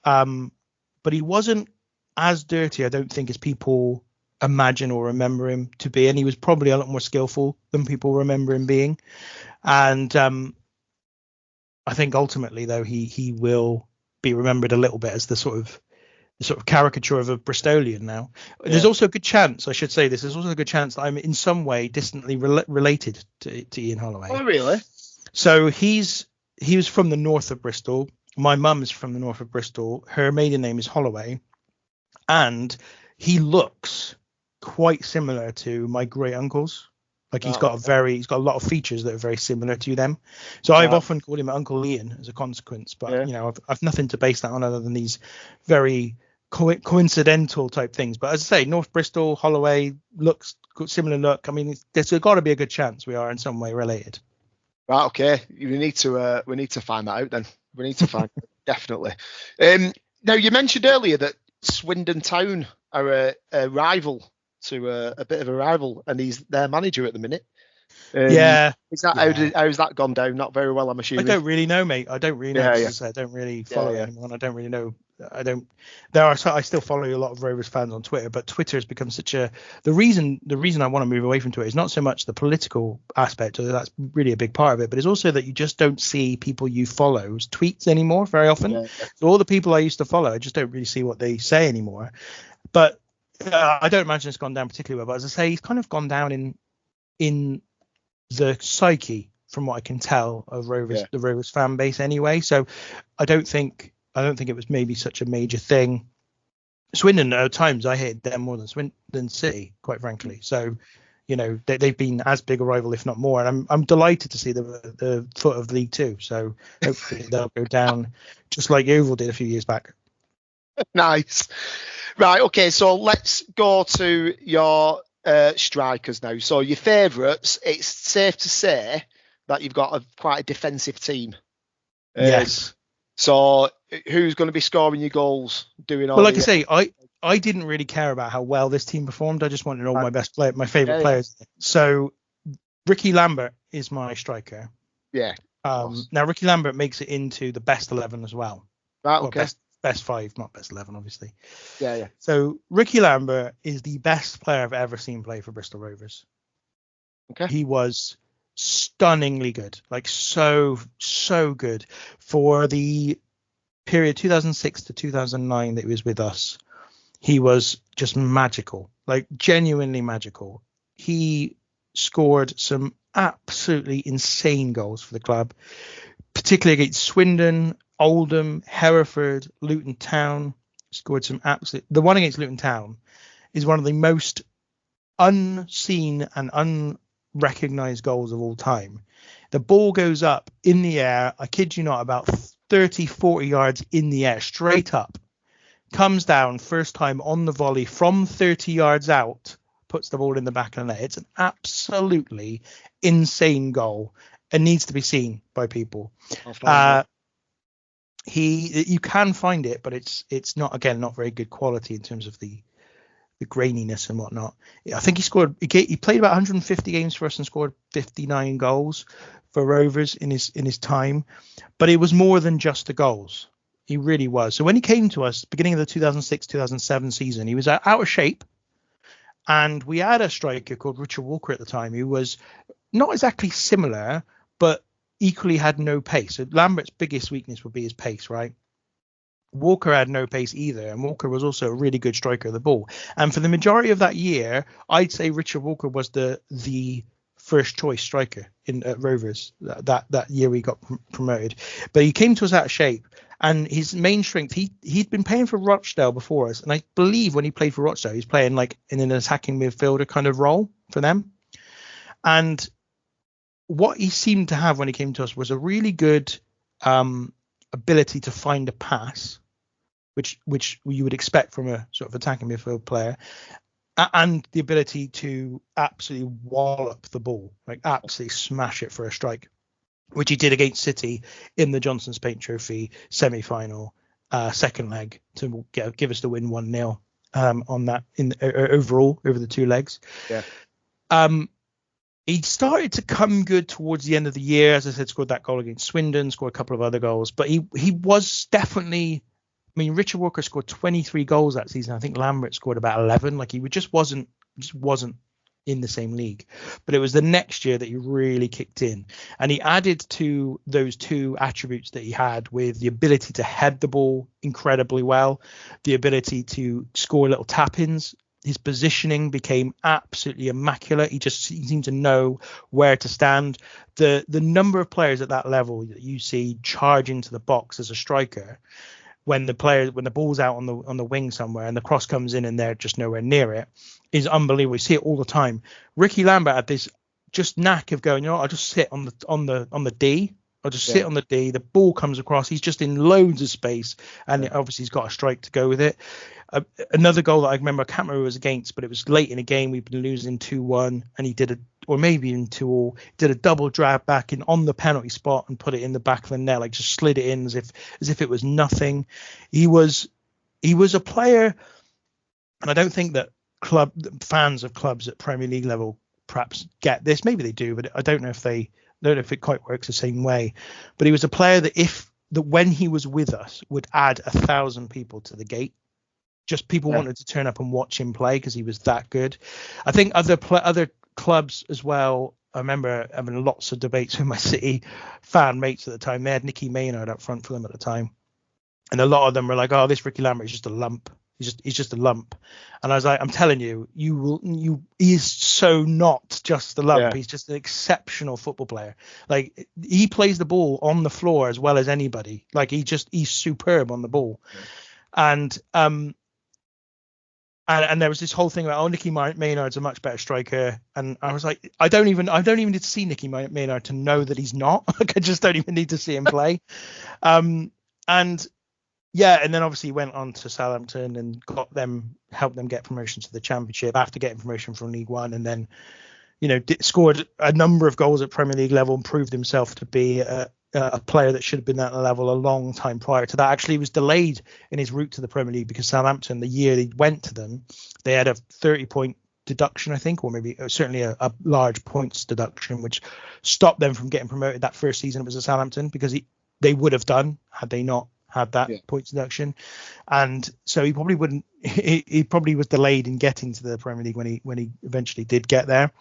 but he wasn't as dirty, I don't think, as people imagine or remember him to be, and he was probably a lot more skillful than people remember him being. And I think ultimately, though, he will be remembered a little bit as the sort of caricature of a Bristolian now. There's also a good chance, I should say this, there's also a good chance that I'm in some way distantly related to Ian Holloway. Oh, really? So he was from the north of Bristol. My mum is from the north of Bristol. Her maiden name is Holloway. And he looks quite similar to my great uncles. Like Right, he's got a lot of features that are very similar to them. So I've often called him Uncle Ian as a consequence, but yeah. I've nothing to base that on other than these very coincidental type things. But as I say, North Bristol, Holloway looks similar look. I mean, there's got to be a good chance we are in some way related. Right, okay. We need to find that out then. We need to find definitely. Now you mentioned earlier that Swindon Town are a rival to a bit of a rival, and he's their manager at the minute. Yeah. Is that how's that gone down? Not very well, I'm assuming. I don't really know, mate. I don't really know. Yeah, yeah. I don't really follow anyone. I don't really know. I still follow a lot of Rovers fans on Twitter, but Twitter has become such a the reason I want to move away from Twitter is not so much the political aspect, although that's really a big part of it, but it's also that you just don't see people you follow's tweets anymore very often. Yeah. So all the people I used to follow, I just don't really see what they say anymore. But I don't imagine it's gone down particularly well. But as I say, he's kind of gone down in the psyche, from what I can tell, of the Rovers fan base anyway. So I don't think it was maybe such a major thing. Swindon, at times, I hated them more than City, quite frankly. So, they've been as big a rival, if not more. And I'm delighted to see the foot of League Two. So hopefully they'll go down just like Yeovil did a few years back. Nice. Right. Okay. So let's go to your strikers now. So your favourites. It's safe to say that you've got quite a defensive team. Yes. So who's going to be scoring your goals? Well, like I say, I didn't really care about how well this team performed. I just wanted all my favourite players. So Ricky Lambert is my striker. Yeah. Now Ricky Lambert makes it into the best 11 as well. Right. Okay. Well, best 5, not best 11, obviously. Yeah. So Ricky Lambert is the best player I've ever seen play for Bristol Rovers. Okay. He was stunningly good, like so good for the period 2006 to 2009 that he was with us. He was just magical, like genuinely magical. He scored some absolutely insane goals for the club, particularly against Swindon, Oldham, Hereford, Luton Town. Scored some the one against Luton Town is one of the most unseen and unrecognized goals of all time. The ball goes up in the air, I kid you not, about 30-40 yards in the air, straight up, comes down first time on the volley from 30 yards out, puts the ball in the back of the net. It's an absolutely insane goal and needs to be seen by people. You can find it, but it's not very good quality in terms of the graininess and whatnot. I think he played about 150 games for us and scored 59 goals for Rovers in his time, but it was more than just the goals. He really was. So when he came to us beginning of the 2006-2007 season, he was out of shape, and we had a striker called Richard Walker at the time who was not exactly similar, but equally had no pace. So Lambert's biggest weakness would be his pace, right? Walker had no pace either, and Walker was also a really good striker of the ball. And for the majority of that year, I'd say Richard Walker was the first choice striker at Rovers that year we got promoted. But he came to us out of shape, and his main strength, he'd been playing for Rochdale before us, and I believe when he played for Rochdale, he's playing like in an attacking midfielder kind of role for them. And what he seemed to have when he came to us was a really good ability to find a pass, which you would expect from a sort of attacking midfield player, and the ability to absolutely wallop the ball, like absolutely smash it for a strike, which he did against City in the Johnson's Paint Trophy semi-final, second leg, to give us the win 1-0 on that overall over the two legs. Yeah. He started to come good towards the end of the year. As I said, scored that goal against Swindon, scored a couple of other goals. But he was definitely, I mean, Richard Walker scored 23 goals that season. I think Lambert scored about 11. Like, he just wasn't in the same league. But it was the next year that he really kicked in. And he added to those two attributes that he had with the ability to head the ball incredibly well, the ability to score little tap-ins. His positioning became absolutely immaculate. He seemed to know where to stand. The number of players at that level that you see charge into the box as a striker, when the ball's out on the wing somewhere and the cross comes in and they're just nowhere near it, is unbelievable. We see it all the time. Ricky Lambert had this just knack of going, I'll just sit on the D. I'll just sit on the D. The ball comes across. He's just in loads of space, and obviously he's got a strike to go with it. Another goal that I remember, I can't remember who it was against, but it was late in a game. We'd been losing 2-1, and he did or maybe even 2-2. Did a double drag back in on the penalty spot and put it in the back of the net, like just slid it in as if it was nothing. He was a player, and I don't think that fans of clubs at Premier League level perhaps get this. Maybe they do, but I don't know if it quite works the same way. But he was a player that when he was with us would add 1,000 people to the gate. Just people wanted to turn up and watch him play because he was that good. I think other clubs as well. I remember having lots of debates with my City fan mates at the time. They had Nicky Maynard up front for them at the time, and a lot of them were like, "Oh, this Ricky Lambert is just a lump. He's just a lump." And I was like, "I'm telling you, he is so not just a lump. Yeah. He's just an exceptional football player. Like he plays the ball on the floor as well as anybody. Like he's superb on the ball." Yeah. And there was this whole thing about, Nicky Maynard's a much better striker, and I was like, I don't even need to see Nicky Maynard to know that he's not. Like I just don't even need to see him play. And then obviously he went on to Southampton and helped them get promotion to the Championship after getting promotion from League One, and then scored a number of goals at Premier League level and proved himself to be a player that should have been at the level a long time prior to that. Actually, he was delayed in his route to the Premier League because Southampton, the year he went to them, they had a 30-point deduction, I think, or maybe certainly a large points deduction, which stopped them from getting promoted that first season it was at Southampton, because they would have done had they not had that points deduction. And so he probably wouldn't. He probably was delayed in getting to the Premier League when he eventually did get there.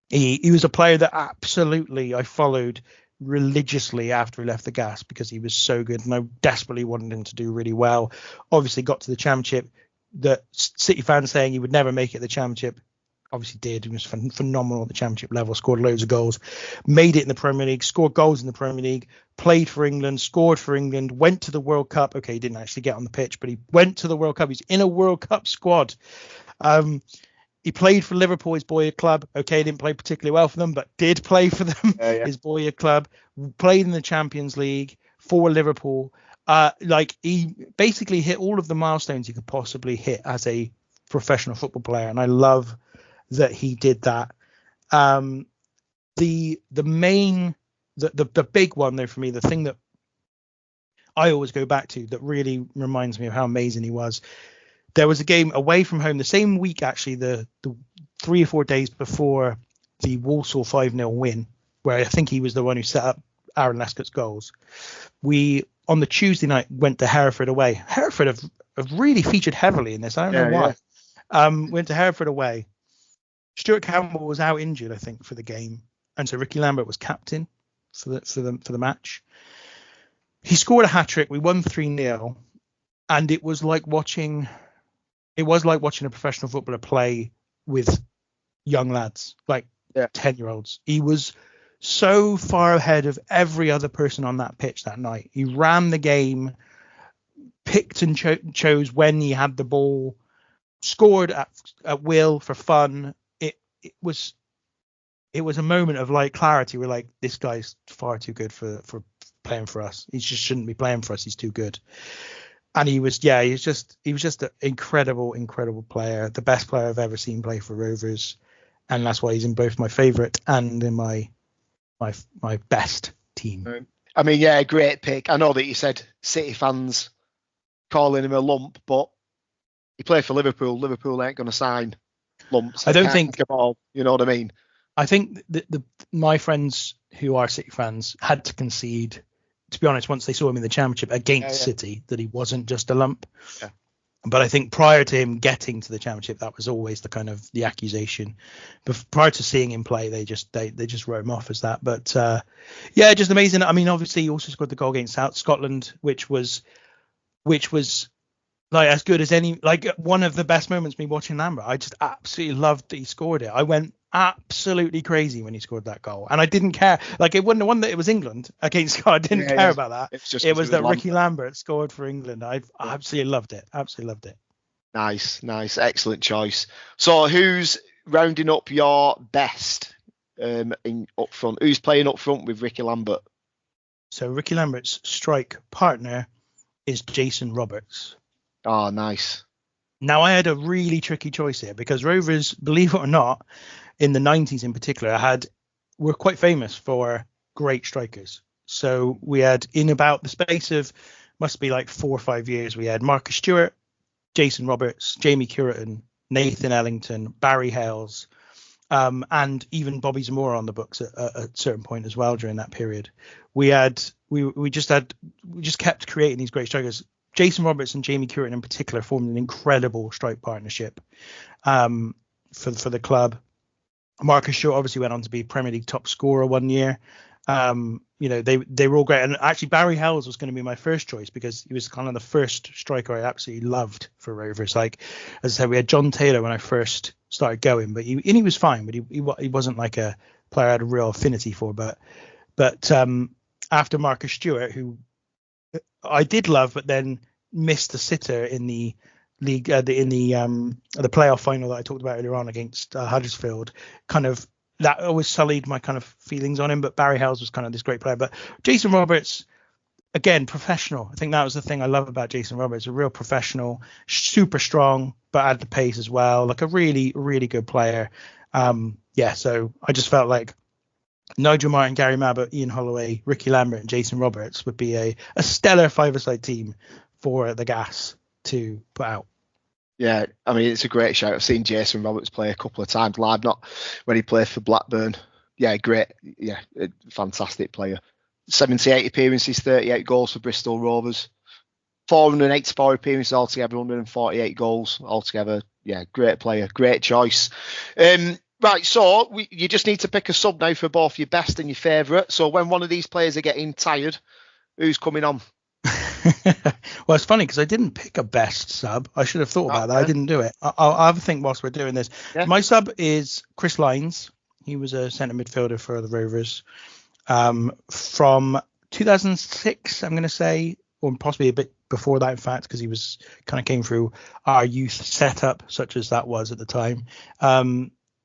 He was a player that absolutely I followed religiously after he left the Gas because he was so good, and I desperately wanted him to do really well. Obviously got to the Championship. The City fans saying he would never make it the Championship, obviously did. He was phenomenal at the Championship level, scored loads of goals, made it in the Premier League, scored goals in the Premier League, played for England, scored for England, went to the World Cup. Okay, he didn't actually get on the pitch, but he went to the World Cup. He's in a World Cup squad. He played for Liverpool, his boyhood club. Okay, didn't play particularly well for them, but did play for them, his boyhood club. Played in the Champions League for Liverpool. He basically hit all of the milestones you could possibly hit as a professional football player, and I love that he did that. The big one though for me, the thing that I always go back to that really reminds me of how amazing he was. There was a game away from home the same week, actually, the 3 or 4 days before the Walsall 5-0 win, where I think he was the one who set up Aaron Lescott's goals. We, on the Tuesday night, went to Hereford away. Hereford have really featured heavily in this. I don't know why. Yeah. Went to Hereford away. Stuart Campbell was out injured, I think, for the game, and so Ricky Lambert was captain for the match. He scored a hat-trick. We won 3-0, and it was like watching a professional footballer play with young lads, like 10-year-olds. He was so far ahead of every other person on that pitch that night. He ran the game, picked and chose when he had the ball, scored at will for fun. It was a moment of like clarity. We're like, this guy's far too good for playing for us. He just shouldn't be playing for us. He's too good. And he was just an incredible player, the best player I've ever seen play for Rovers, and that's why he's in both my favourite and in my best team. I mean, great pick. I know that you said City fans calling him a lump, but he played for Liverpool. Liverpool ain't going to sign lumps. I don't think. You know what I mean? I think my friends who are City fans had to concede, to be honest, once they saw him in the Championship against City, that he wasn't just a lump. Yeah. But I think prior to him getting to the Championship, that was always the kind of the accusation. But prior to seeing him play, they just wrote him off as that. But just amazing. I mean, obviously he also scored the goal against South Scotland, which was like as good as any, like one of the best moments me watching Lambert. I just absolutely loved that he scored it. I went absolutely crazy when he scored that goal, and I didn't care. Like, it wasn't the one that it was England against Scotland. I didn't care about that. It was that Ricky Lambert scored for England. I absolutely loved it. Nice, excellent choice. So who's rounding up your best in up front. Who's playing up front with Ricky Lambert? So Ricky Lambert's strike partner is Jason Roberts. Oh, nice. Now, I had a really tricky choice here because Rovers, believe it or not, in the 90s in particular, were quite famous for great strikers. So we had, in about the space of, must be like 4 or 5 years, we had Marcus Stewart, Jason Roberts, Jamie Curran, Nathan Ellington, Barry Hales, and even Bobby Zamora on the books at a certain point as well during that period. We just kept creating these great strikers. Jason Roberts and Jamie Curran in particular formed an incredible strike partnership for the club. Marcus Shaw obviously went on to be Premier League top scorer one year. They were all great. And actually Barry Hales was going to be my first choice because he was kind of the first striker I absolutely loved for Rovers. Like, as I said, we had John Taylor when I first started going, but he was fine, but he wasn't like a player I had a real affinity for. But after Marcus Stewart, who I did love, but then missed the sitter in the league, the playoff final that I talked about earlier on against Huddersfield, kind of that always sullied my kind of feelings on him. But Barry Hales was kind of this great player. But Jason Roberts, again, professional. I think that was the thing I love about Jason Roberts, a real professional, super strong, but had the pace as well. Like a really, really good player. So I just felt like Nigel Martin, Gary Mabbutt, Ian Holloway, Ricky Lambert, and Jason Roberts would be a stellar five-a-side team for the Gas to put out. Yeah, I mean, it's a great shout. I've seen Jason Roberts play a couple of times live, not when he played for Blackburn. Yeah, great. Yeah, fantastic player. 78 appearances, 38 goals for Bristol Rovers. 484 appearances altogether, 148 goals altogether. Yeah, great player, great choice. Right, so you just need to pick a sub now for both your best and your favourite. So when one of these players are getting tired, who's coming on? Well, it's funny because I didn't pick a best sub. I should have thought about that. I didn't do it. I'll have a think whilst we're doing this. Yeah. My sub is Chris Lines. He was a centre midfielder for the Rovers from 2006, I'm going to say, or possibly a bit before that, in fact, because he was kind of came through our youth setup, such as that was at the time,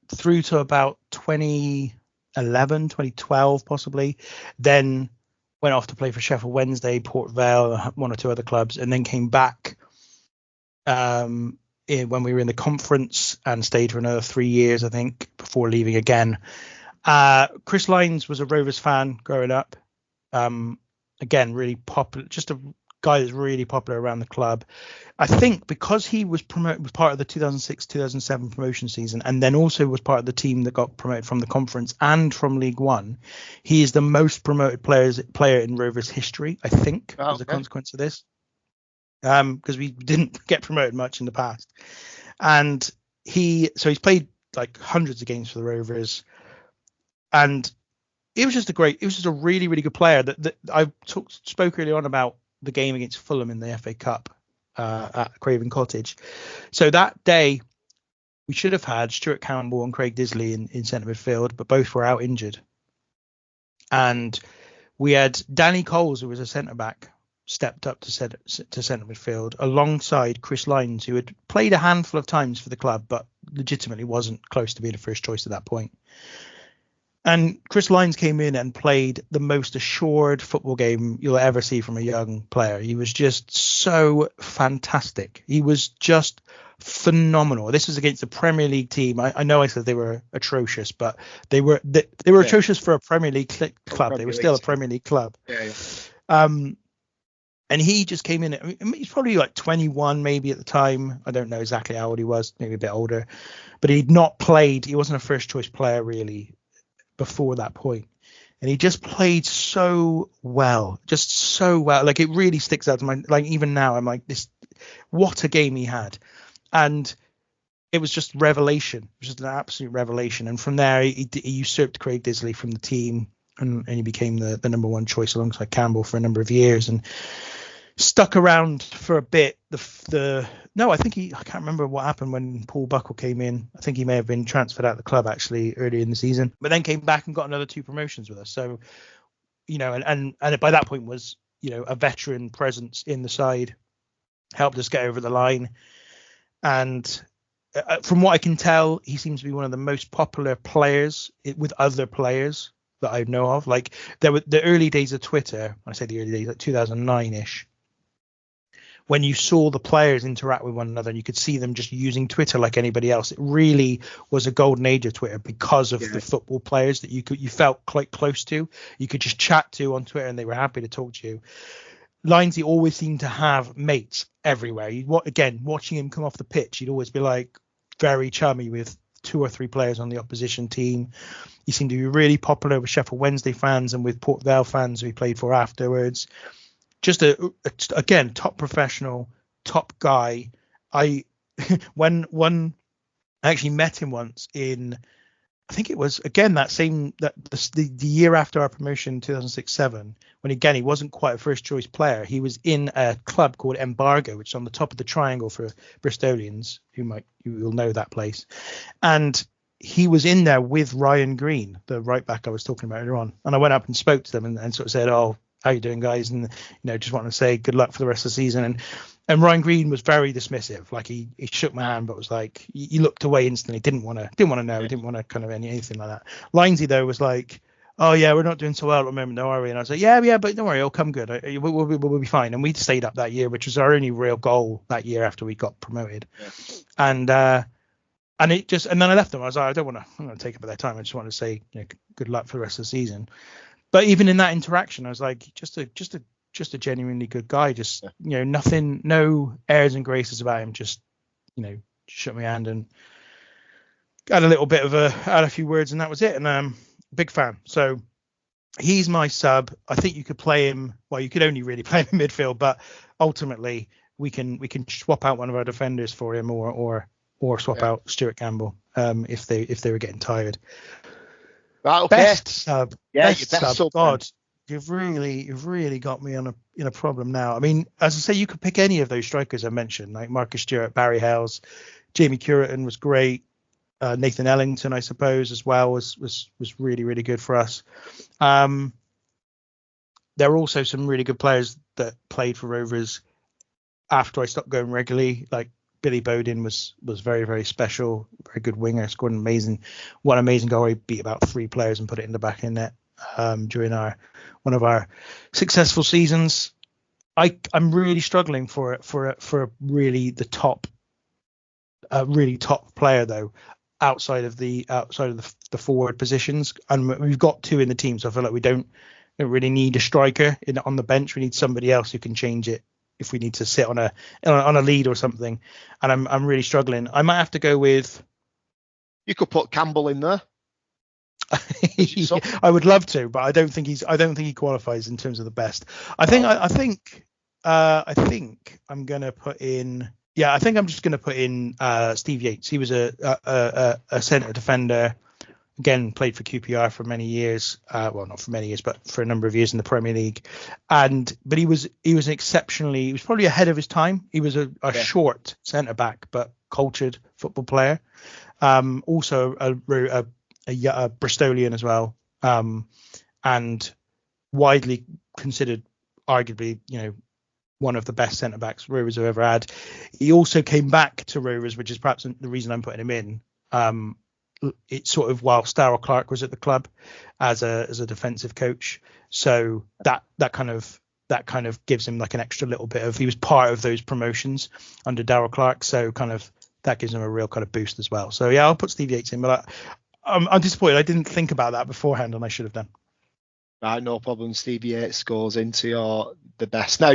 through to about 2011, 2012, possibly. Then went off to play for Sheffield Wednesday, Port Vale, one or two other clubs, and then came back when we were in the conference and stayed for another 3 years, I think, before leaving again. Chris Lines was a Rovers fan growing up. Again, really popular, just a guy that's really popular around the club. I think because he was part of the 2006-2007 promotion season, and then also was part of the team that got promoted from the conference and from League One, he is the most promoted player in Rovers history, I think, as a consequence of this. Because we didn't get promoted much in the past. And he's played like hundreds of games for the Rovers. And it was just a really, really good player that I spoke earlier on about the game against Fulham in the FA Cup at Craven Cottage. So that day we should have had Stuart Campbell and Craig Disley in centre midfield, but both were out injured. And we had Danny Coles, who was a centre back, stepped up to centre midfield alongside Chris Lines, who had played a handful of times for the club, but legitimately wasn't close to being a first choice at that point. And Chris Lines came in and played the most assured football game you'll ever see from a young player. He was just so fantastic. He was just phenomenal. This was against a Premier League team. I know I said they were atrocious, but they were atrocious for a Premier League club. They were still a Premier League club. Yeah. And he just came in. I mean, he's probably like 21 maybe at the time. I don't know exactly how old he was, maybe a bit older. But he'd not played. He wasn't a first choice player really before that point. And he just played so well. Like, it really sticks out to my, like, even now I'm like, what a game he had. And it was just revelation. It was just an absolute revelation. And from there, he usurped Craig Disley from the team, and he became the number one choice alongside Campbell for a number of years, and stuck around for a bit. I can't remember what happened when Paul Buckle came in. I think he may have been transferred out of the club actually early in the season, but then came back and got another 2 promotions with us. So, and by that point was, a veteran presence in the side, helped us get over the line. And from what I can tell, he seems to be one of the most popular players with other players that I know of. Like there were the early days of Twitter. When I say the early days, like 2009-ish, when you saw the players interact with one another and you could see them just using Twitter like anybody else. It really was a golden age of Twitter because of the football players that you felt quite close to. You could just chat to on Twitter and they were happy to talk to you. Lindsay always seemed to have mates everywhere. Watching him come off the pitch, he'd always be like very chummy with 2 or 3 players on the opposition team. He seemed to be really popular with Sheffield Wednesday fans and with Port Vale fans who he played for afterwards. Just again, top professional, top guy. I actually met him once in, I think it was again the year after our promotion, 2006-07, when again he wasn't quite a first choice player. He was in a club called Embargo, which is on the top of the triangle for Bristolians you will know that place, and he was in there with Ryan Green, the right back I was talking about earlier on, and I went up and spoke to them and sort of said, "Oh, how you doing, guys?" And just want to say good luck for the rest of the season. And Ryan Green was very dismissive. Like he shook my hand, but was like he looked away instantly. Didn't want to know. Didn't want to kind of anything like that. Lindsay though was like, "Oh yeah, we're not doing so well at the moment, don't worry." And I was like, "Yeah, but don't worry, it'll come good. We'll be fine." And we stayed up that year, which was our only real goal that year after we got promoted. Yeah. And it just, and then I left them. I was like, I'm not going to take up their time. I just want to say good luck for the rest of the season. But even in that interaction, I was like, just a genuinely good guy. Just nothing, no airs and graces about him. Just shook my hand and had a few words, and that was it. And big fan. So he's my sub. I think you could play him. Well, you could only really play him in midfield, but ultimately we can swap out one of our defenders for him, or swap out Stuart Campbell if they were getting tired. Right, okay. Best sub. Yeah, best sub. God, you've really got me in a problem now. I mean, as I say, you could pick any of those strikers I mentioned, like Marcus Stewart, Barry Hales, Jamie Curriton was great. Nathan Ellington, I suppose, as well was really, really good for us. There were also some really good players that played for Rovers after I stopped going regularly, like Billy Bowden was very, very special, very good winger, scored one amazing goal. He beat about 3 players and put it in the back of the net during one of our successful seasons. I'm really struggling for really the top, really top player though, outside of the forward positions, and we've got 2 in the team, so I feel like we don't really need a striker on the bench. We need somebody else who can change it if we need to sit on a lead or something, and I'm really struggling. I might have to go with. You could put Campbell in there. I would love to, but I don't think he qualifies in terms of the best. I think I'm gonna put in. Yeah, I think I'm just gonna put in Steve Yates. He was a centre defender. Again, played for QPR for many years. Well, not for many years, but for a number of years in the Premier League. But he was he was probably ahead of his time. He was a short centre back, but cultured football player. Also a Bristolian as well, and widely considered, arguably, one of the best centre backs Rovers have ever had. He also came back to Rovers, which is perhaps the reason I'm putting him in. It's sort of whilst Darryl Clark was at the club as a defensive coach, so that kind of gives him like an extra little bit of, he was part of those promotions under Darryl Clark, so kind of that gives him a real kind of boost as well. So yeah, I'll put Steve Yates in, but I'm disappointed I didn't think about that beforehand, and I should have done. Right, no problem. Steve Yates goes into the best now.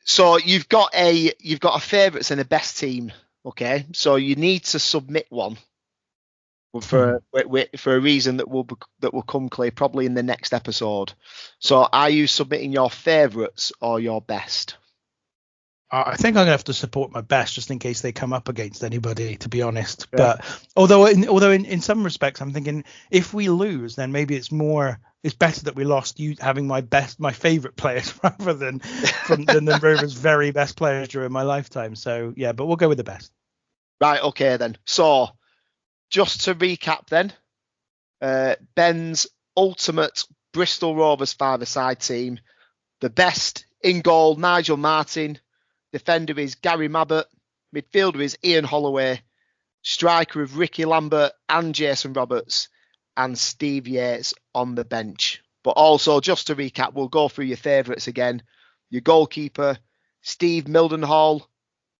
So you've got a favourites and a best team. Okay, so you need to submit one for a reason that will come clear probably in the next episode. So are you submitting your favourites or your best? I think I'm gonna have to support my best just in case they come up against anybody, to be honest. Yeah. But although in some respects I'm thinking if we lose, then maybe it's better that we lost you having my favourite players rather than the Rovers' very best players during my lifetime. So yeah, but we'll go with the best. Right, okay then. So, just to recap then, Ben's ultimate Bristol Rovers 5-a-side team. The best in goal, Nigel Martin. Defender is Gary Mabbott. midfielder is Ian Holloway, striker of Ricky Lambert and Jason Roberts, and Steve Yates on the bench. But also, just to recap, we'll go through your favourites again. Your goalkeeper, Steve Mildenhall.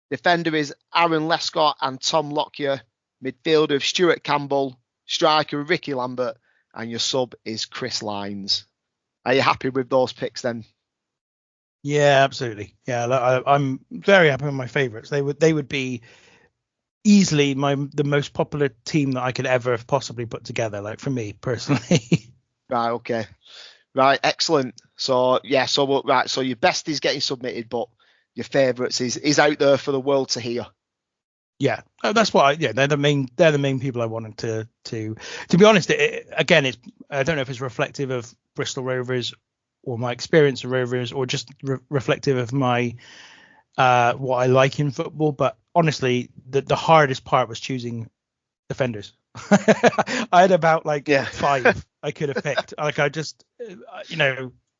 Defender is Aaron Lescott and Tom Lockyer. Midfielder of Stuart Campbell. Striker of Ricky Lambert. And your sub is Chris Lines. Are you happy with those picks then? Yeah, absolutely. Yeah, I'm very happy with my favourites. They would be easily the most popular team that I could ever have possibly put together, like for me personally. Right, okay. Right, excellent. So so your best is getting submitted, but your favourites is out there for the world to hear. Yeah, that's what. They're the main people I wanted to be honest. Again, I don't know if it's reflective of Bristol Rovers or my experience of Rovers, or just reflective of my what I like in football. But honestly, the hardest part was choosing defenders. I had about 5 I could have picked. Like I just,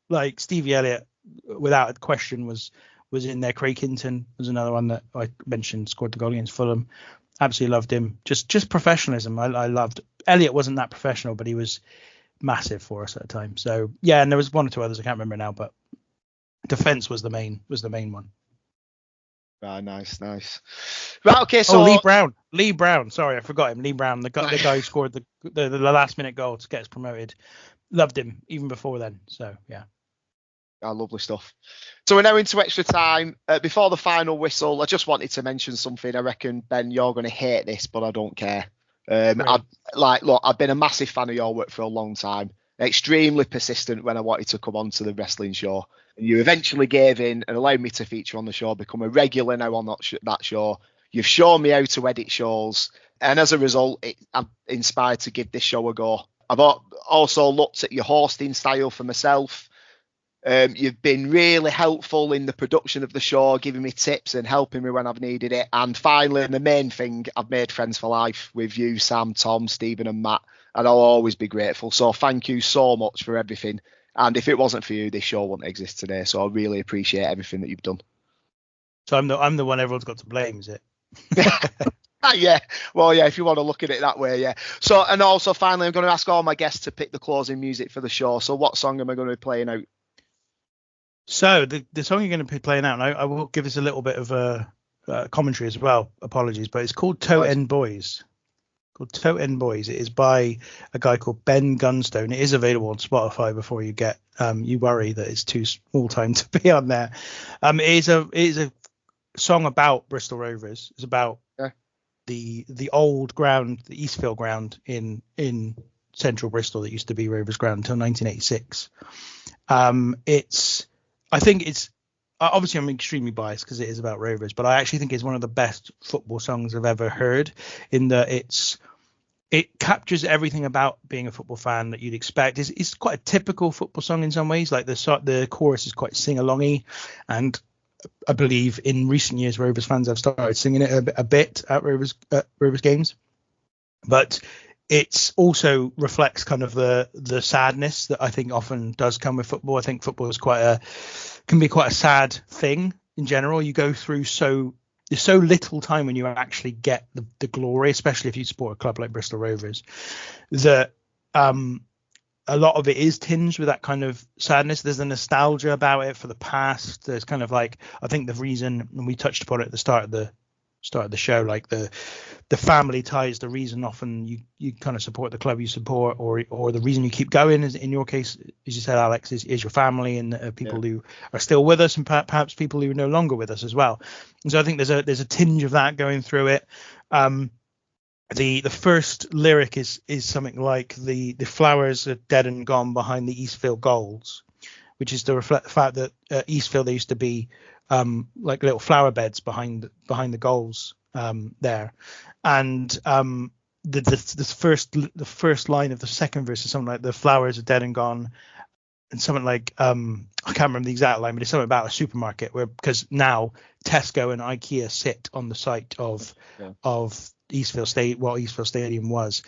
like Stevie Elliott, without a question, was in there. Craig Hinton was another one that I mentioned, scored the goal against Fulham. Absolutely loved him. Just professionalism. I loved. Elliott wasn't that professional, but he was massive for us at the time. So yeah, and there was one or two others I can't remember now, but defense was the main one. Right, nice. Right, okay. So Lee Brown. Sorry, I forgot him. Lee Brown, the guy who scored the last minute goal to get us promoted. Loved him even before then. So yeah. Lovely stuff. So we're now into extra time. Before the final whistle, I just wanted to mention something. I reckon, Ben, you're going to hate this, but I don't care. I've been a massive fan of your work for a long time. Extremely persistent when I wanted to come onto the wrestling show. And you eventually gave in and allowed me to feature on the show, become a regular now on that show. You've shown me how to edit shows. And as a result, I'm inspired to give this show a go. I've also looked at your hosting style for myself. You've been really helpful in the production of the show, giving me tips and helping me when I've needed it. And finally, and the main thing, I've made friends for life with you, Sam, Tom, Stephen and Matt, and I'll always be grateful. So thank you so much for everything. And if it wasn't for you, this show wouldn't exist today. So I really appreciate everything that you've done. So I'm the one everyone's got to blame, is it? Yeah. Well, yeah, if you want to look at it that way, yeah. So, and also finally, I'm going to ask all my guests to pick the closing music for the show. So what song am I going to be playing out? So the song you're going to be playing out, and I will give us a little bit of a commentary as well. Apologies, but it's called Toe End Boys. It is by a guy called Ben Gunstone. It is available on Spotify before you get you worry that it's too small time to be on there. It is a song about Bristol Rovers. It's about the old ground, the Eastfield ground in central Bristol that used to be Rovers ground until 1986. I think it's obviously I'm extremely biased because it is about Rovers, but I actually think it's one of the best football songs I've ever heard, in that it captures everything about being a football fan that you'd expect. It's quite a typical football song in some ways. Like the chorus is quite sing-alongy, and I believe in recent years Rovers fans have started singing it a bit at Rovers games. But it also reflects kind of the sadness that I think often does come with football. I think football is can be quite a sad thing in general. You go through there's so little time when you actually get the glory, especially if you support a club like Bristol Rovers, that a lot of it is tinged with that kind of sadness. There's a nostalgia about it for the past. There's kind of like, I think the reason, and we touched upon it at the start of the show, like the family ties, the reason often you kind of support the club you support, or the reason you keep going, is in your case, as you said, Alex, is your family and people who are still with us, and perhaps people who are no longer with us as well. And so I think there's a tinge of that going through it. The first lyric is something like the flowers are dead and gone behind the Eastfield goals, which is to reflect the fact that at Eastfield there used to be like little flower beds behind the goals there, and the first line of the second verse is something like the flowers are dead and gone, and something like I can't remember the exact line, but it's something about a supermarket because now Tesco and IKEA sit on the site of Eastfield Stadium, what Eastfield Stadium was.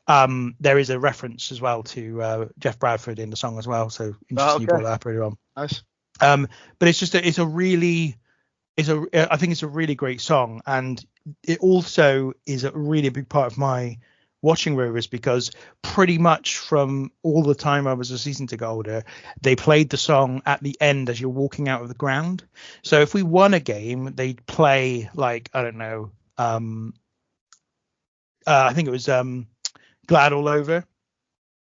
There is a reference as well to Jeff Bradford in the song as well, so interesting you brought that up earlier on. Nice. But it's a I think it's a really great song, and it also is a really big part of my watching Rovers, because pretty much from all the time I was a season ticket holder, they played the song at the end as you're walking out of the ground. So if we won a game, they'd play like, I don't know, I think it was Glad All Over,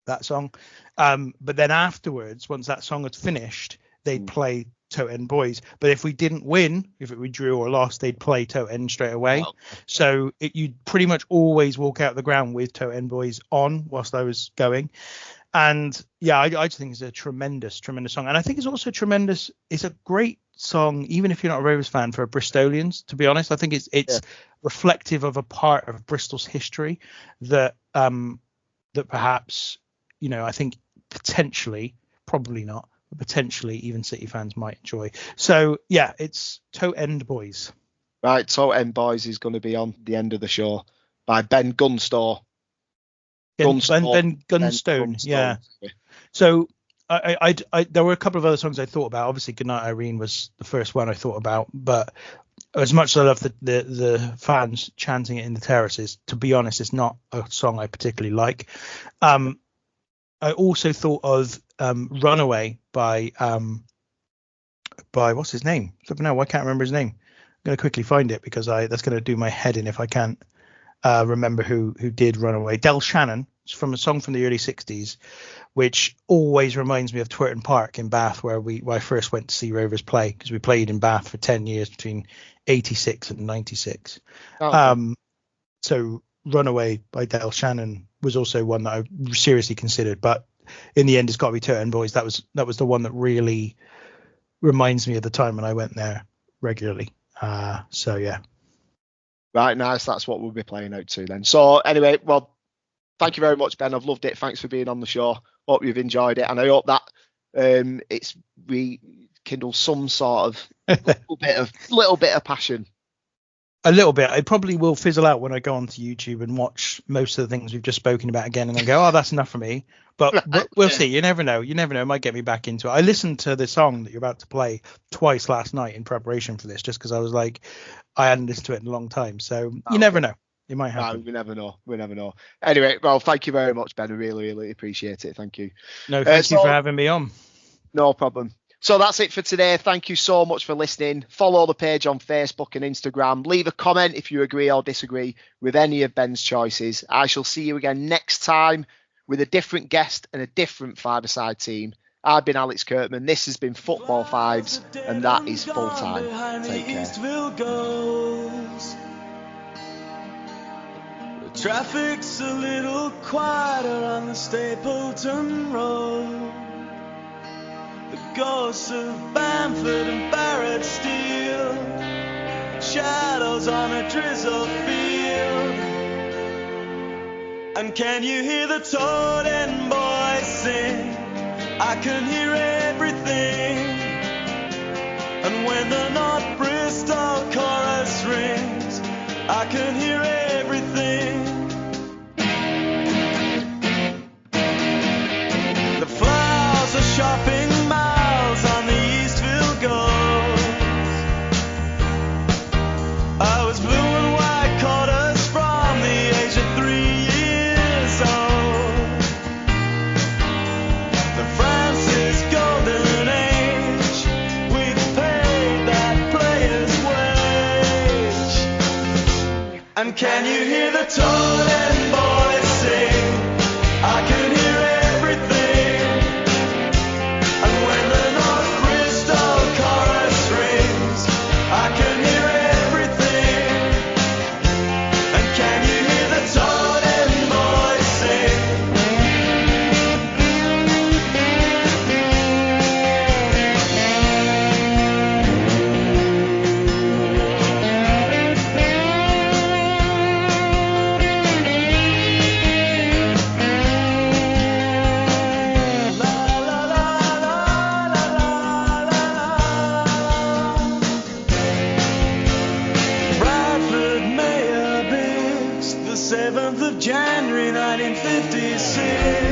that song. But then afterwards, once that song had finished, they'd play Toe End Boys. But if we didn't win, if we drew or lost, they'd play Toe End straight away. Wow. So you'd pretty much always walk out the ground with Toe End Boys on whilst I was going. And yeah, I just think it's a tremendous song. And I think it's also tremendous. It's a great song, even if you're not a Rovers fan, for Bristolians, to be honest. I think it's reflective of a part of Bristol's history that perhaps, I think potentially, probably not, but potentially even City fans might enjoy. So yeah, it's Toe End Boys. Right, Toe End Boys is going to be on the end of the show by Ben Gunstore. Ben Gunstone, yeah. So I there were a couple of other songs I thought about. Obviously, Goodnight Irene was the first one I thought about, but as much as I love the fans chanting it in the terraces, to be honest, it's not a song I particularly like. I also thought of Runaway by what's his name? I can't remember his name. I'm going to quickly find it, because that's going to do my head in if I can't remember who did Runaway. Del Shannon. It's from a song from the early 60s, which always reminds me of Twerton Park in Bath, where I first went to see Rovers play, because we played in Bath for 10 years between 86 and 96. Oh. So Runaway by Del Shannon was also one that I seriously considered, but in the end, it's got to be Toe End Boys. That was the one that really reminds me of the time when I went there regularly. So yeah. Right, nice. That's what we'll be playing out to then. So anyway, well, thank you very much, Ben. I've loved it. Thanks for being on the show. Hope you've enjoyed it, and I hope that it's rekindled some sort of little bit of passion. A little bit. It probably will fizzle out when I go onto YouTube and watch most of the things we've just spoken about again, and then go, oh, that's enough for me. But we'll see. You never know. It might get me back into it. I listened to the song that you're about to play twice last night in preparation for this, just because I was like, I hadn't listened to it in a long time. So you never know. It might happen. No, we never know. Anyway, well, thank you very much, Ben. I really, really appreciate it. Thank you. No, thank you for having me on. No problem. So that's it for today. Thank you so much for listening. Follow the page on Facebook and Instagram. Leave a comment if you agree or disagree with any of Ben's choices. I shall see you again next time with a different guest and a different five-a-side team. I've been Alex Kirkman. This has been Football Fives, and that is full time. Take care. The traffic's a little quieter on the Stapleton Road. The ghosts of Bamford and Barrett Steel, shadows on a drizzle field. And can you hear the Toad End Boys sing? I can hear everything. And when the North Bristol chorus rings, I can hear everything. The flowers are shopping miles on the Eastville Gold. I was blue and white quarters from the age of 3 years old. The Francis Golden Age, we paid that player's wage. And can you hear the Toad End Boys sing? I can hear everything. And when the North Bristol chorus rings, I can hear everything. And can you hear the Toad End Boys sing? Bradford Mayor Biggs, the 7th of January 1956.